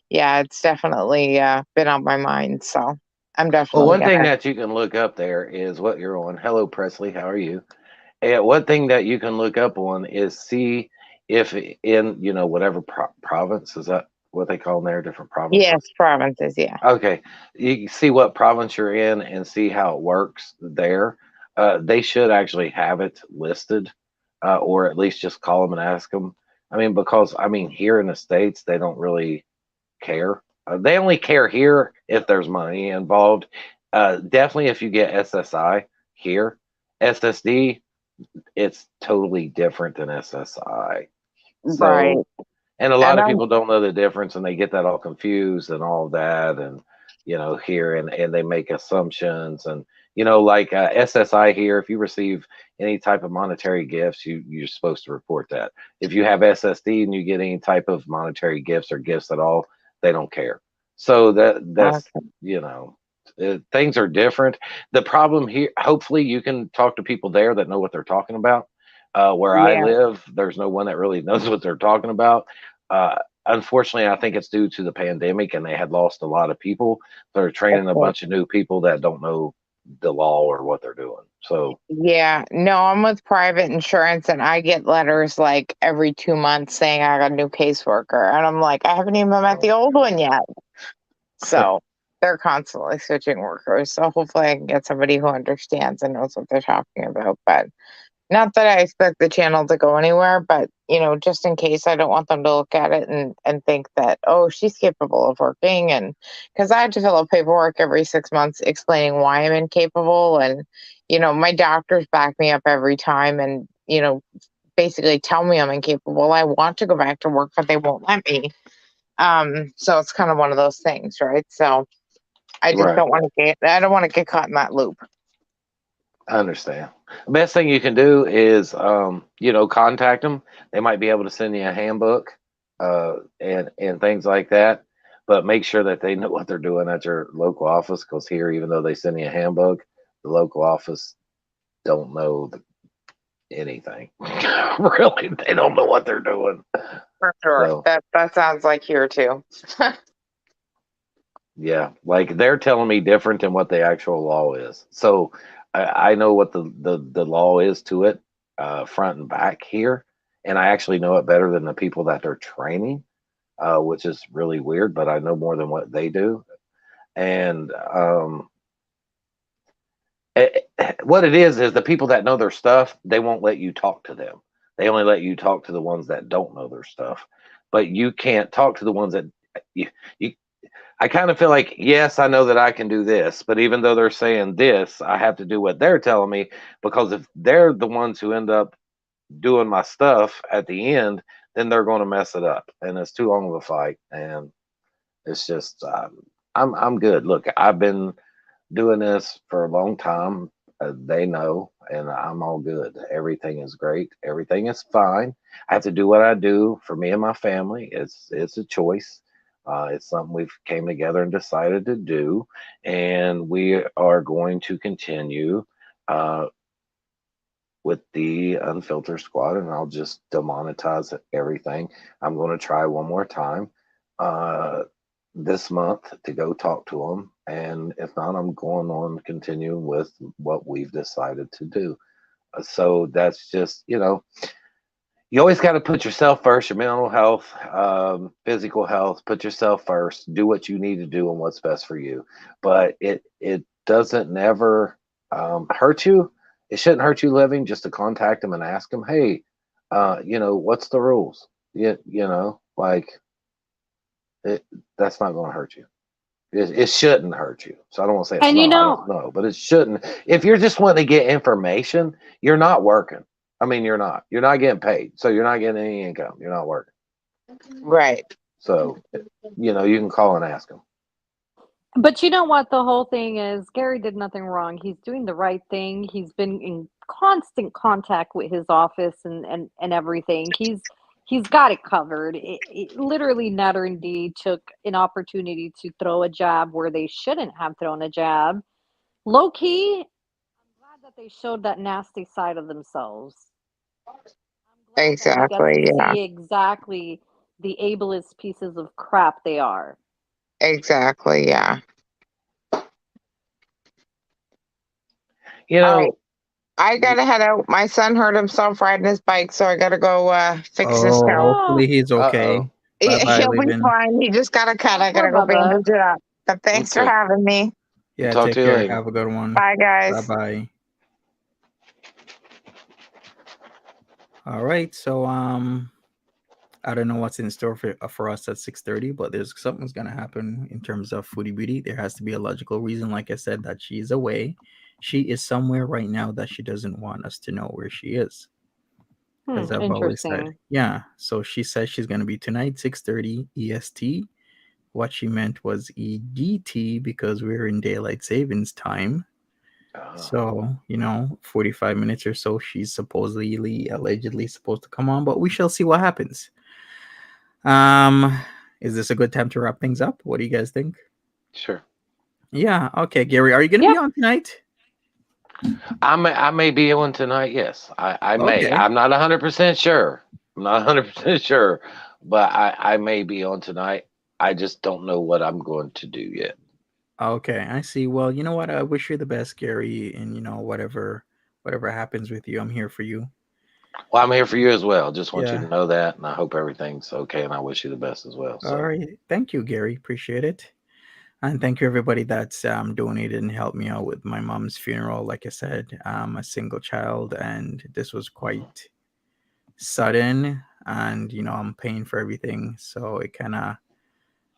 yeah, it's definitely been on my mind. So, I'm Well, definitely one thing gonna. that you can look up there is what you're on. Hello, Presley. How are you? And one thing that you can look up on is see if in whatever province is that what they call them there, different Yes, provinces. provinces. Yeah. Okay, you can see what province you're in and see how it works there. They should actually have it listed, or at least just call them and ask them. I mean, because I mean, here in the States, they don't really care. They only care here if there's money involved. Definitely, if you get SSI here, SSD, it's totally different than SSI. Right. So, and a lot And of I'm people don't know the difference and they get that all confused and all of that. And, here and they make assumptions and, like SSI here, if you receive any type of monetary gifts, you're supposed to report that. If you have SSD and you get any type of monetary gifts or gifts at all, they don't care. So that's, okay. things are different. The problem here, hopefully you can talk to people there that know what they're talking about. Where I Yeah. live, there's no one that really knows what they're talking about. Uh, Unfortunately, I think it's due to the pandemic, and they had lost a lot of people. They're Of training a course. bunch of new people that don't know the law or what they're doing. So, Yeah. No, I'm with private insurance, and I get letters like every 2 months saying I got a new caseworker, and I'm like, I haven't even met the old one yet. So they're constantly switching workers. So hopefully I can get somebody who understands and knows what they're talking about. But not that I expect the channel to go anywhere, but just in case, I don't want them to look at it and think that, oh, she's capable of working. And because I have to fill out paperwork every 6 months explaining why I'm incapable. And, my doctors back me up every time and, basically tell me I'm incapable. I want to go back to work, but they won't let me. So it's kind of one of those things, right? So I just right. I don't want to get caught in that loop. I understand. The best thing you can do is, contact them. They might be able to send you a handbook, and things like that. But make sure that they know what they're doing at your local office, because here, even though they send you a handbook, the local office don't know anything. Really, they don't know what they're doing. For sure. So That sounds like here too. yeah, like they're telling me different than what the actual law is. So I know what the law is to it, front and back here, and I actually know it better than the people that they're training, which is really weird. But I know more than what they do, and what it is the people that know their stuff, they won't let you talk to them. They only let you talk to the ones that don't know their stuff. But you can't talk to the ones that you I kind of feel like, yes, I know that I can do this, but even though they're saying this, I have to do what they're telling me, because if they're the ones who end up doing my stuff at the end, then they're going to mess it up, and it's too long of a fight, and it's just I'm good. Look, I've been doing this for a long time. They know, and I'm all good. Everything is great. Everything is fine. I have to do what I do for me and my family. It's a choice. It's something we've came together and decided to do, and we are going to continue uh, with the unfiltered squad, and I'll just demonetize everything. I'm going to try one more time uh, this month to go talk to them, and if not, I'm going on continuing with what we've decided to do. So that's just, you always got to put yourself first, your mental health, physical health. Put yourself first. Do what you need to do and what's best for you. But it doesn't never hurt you. It shouldn't hurt you living just to contact them and ask them, hey, what's the rules? Like it, that's not going to hurt you. It shouldn't hurt you. So I don't want to say it's And not. I don't know, but it shouldn't. If you're just wanting to get information, you're not working. I mean, you're not. You're not getting paid, so you're not getting any income. You're not working. Right. So, you can call and ask them. But you know what the whole thing is? Gary did nothing wrong. He's doing the right thing. He's been in constant contact with his office and everything. He's got it covered. Literally, Nader and Dee took an opportunity to throw a jab where they shouldn't have thrown a jab. Low key, I'm glad that they showed that nasty side of themselves. I'm glad that he gets Exactly. to Yeah. see exactly the ableist pieces of crap they are. Exactly. Yeah. You All right. know, I gotta head out. My son hurt himself riding his bike, so I gotta go fix his Oh, toe. Oh, hopefully he's okay. uh-oh. Bye bye, He'll be Levin. fine. He just got a cut. oh, I poor gotta go Bubba. bandage it up. But thanks for Okay. having me. Yeah, Talk take to you care. later. Have a good one. Bye, Bye guys. bye. All right. So I don't know what's in store for us at 6:30, but there's something's gonna happen in terms of Foodie Beauty. There has to be a logical reason, like I said, that she is away. She is somewhere right now that she doesn't want us to know where she is. As I've always said. Interesting. Yeah. So she says she's gonna be tonight, 6:30 EST. What she meant was EDT because we're in daylight savings time. So, 45 minutes or so, she's supposedly, allegedly supposed to come on, but we shall see what happens. Um, is this a good time to wrap things up? What do you guys think? Sure. Yeah. Okay, Gary, are you going to Yeah. be on tonight? I may be on tonight. Yes, I may. Okay. I'm not 100% sure. I'm not 100% sure, but I may be on tonight. I just don't know what I'm going to do yet. Okay, I see. Well, you know what? I wish you the best, Gary, and whatever happens with you, I'm here for you. Well, I'm here for you as well. Just want you Yeah. to know that, and I hope everything's okay, and I wish you the best as well. All So, right. Thank you, Gary. Appreciate it. And thank you everybody that's donated and helped me out with my mom's funeral. Like I said, I'm a single child, and this was quite sudden. And I'm paying for everything, so it kind of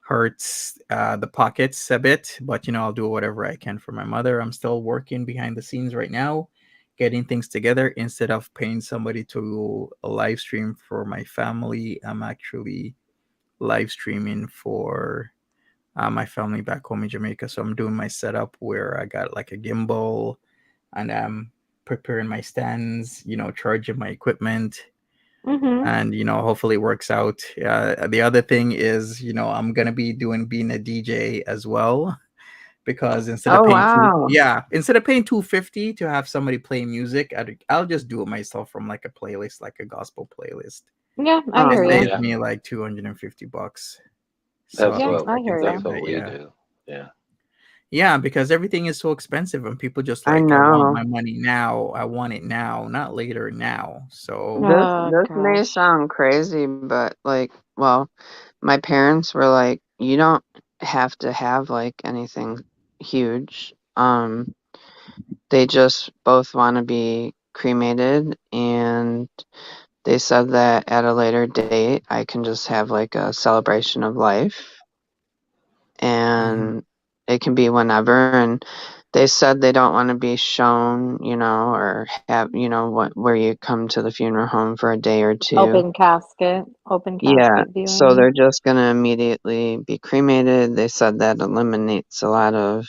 hurts the pockets a bit. But I'll do whatever I can for my mother. I'm still working behind the scenes right now, getting things together. Instead of paying somebody to live stream for my family, I'm actually live streaming for my family back home in Jamaica. So I'm doing my setup where I got like a gimbal and I'm preparing my stands, charging my equipment. Mm-hmm. And hopefully it works out. The other thing is, I'm gonna be being a DJ as well because instead of Oh, paying wow. instead of paying 250 to have somebody play music, I'll just do it myself from like a playlist, like a gospel playlist. Yeah, I It hear Oh, you. saves yeah, me like $250. So that's at Yeah, least what I I can hear save you. that. we Yeah. do. Yeah. Yeah, because everything is so expensive and people just I like, I want know. my money now. I want it now, not later now. So, This Oh this may gosh. sound crazy, but well, my parents were like, you don't have to have like anything huge. They just both want to be cremated, and they said that at a later date I can just have like a celebration of life, mhm. and it can be whenever. And they said they don't want to be shown, or have, where you come to the funeral home for a day or two. Open casket Yeah, so viewing. they're just going to immediately be cremated. They said that eliminates a lot of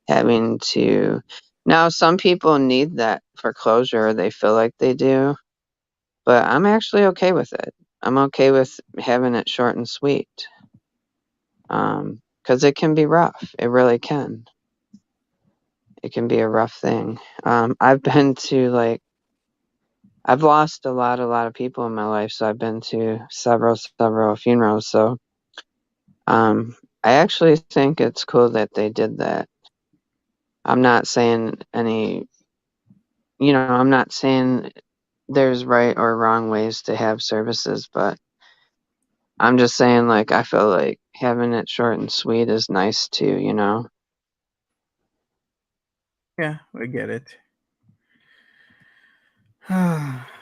having to. Now, some people need that for closure. They feel like they do, but I'm actually okay with it. I'm okay with having it short and sweet. Because it can be rough. It really can. It can be a rough thing. I've been to I've lost a lot of people in my life, so I've been to several funerals. So, I actually think it's cool that they did that. I'm not saying I'm not saying there's right or wrong ways to have services, but I'm just saying, I feel like having it short and sweet is nice too. Yeah, we get it.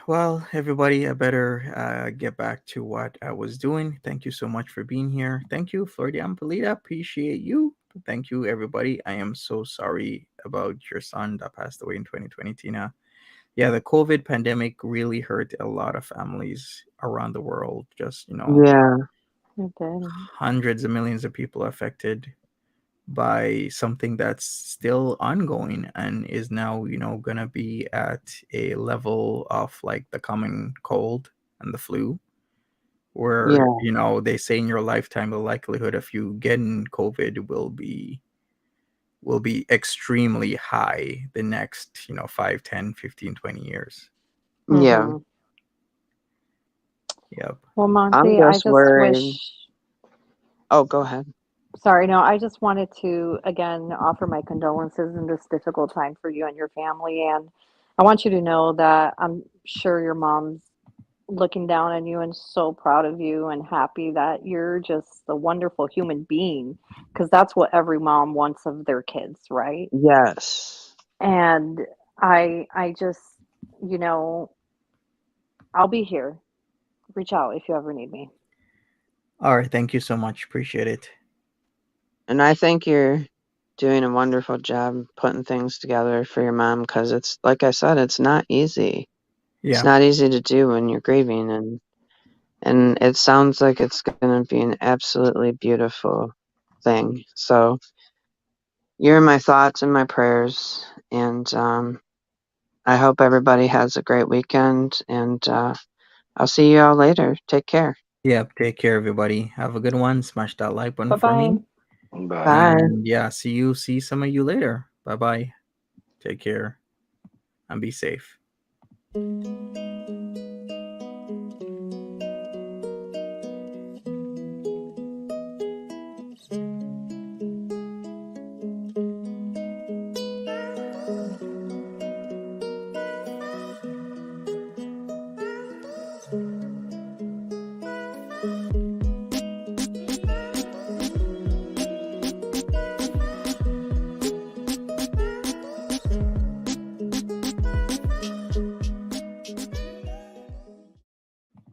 Well, everybody, I better get back to what I was doing. Thank you so much for being here. Thank you, Florida Ampolita. Appreciate you. Thank you, everybody. I am so sorry about your son that passed away in 2020, Tina. Yeah, the COVID pandemic really hurt a lot of families around the world. Just, Yeah, It did. hundreds of millions of people affected by something that's still ongoing and is now, gonna be at a level of like the common cold and the flu, where, yeah, they say in your lifetime the likelihood of you getting COVID will be extremely high the next, 5, 10, 15, 20 years. yeah. Mhm. Yep. Well, I'm Monty, I just just worried. wish. Oh, go ahead. Sorry, no, I just wanted to again offer my condolences in this difficult time for you and your family. And I want you to know that I'm sure your mom's looking down on you and so proud of you and happy that you're just a wonderful human being, because that's what every mom wants of their kids, right? Yes. And I just, you know, I'll be here. Reach out if you ever need me. All right, thank you so much, appreciate it. And I think you're doing a wonderful job putting things together for your mom, because it's, like I said, it's not easy. It's Yeah. not easy to do when you're grieving, and it sounds like it's going to be an absolutely beautiful thing. So you're in my thoughts and my prayers, and I hope everybody has a great weekend, and I'll see you all later. Take care. Yep, take care, everybody. Have a good one. Smash that like button Bye for bye. me. Bye. Bye. And yeah, see some of you later. Bye bye. Take care and be safe.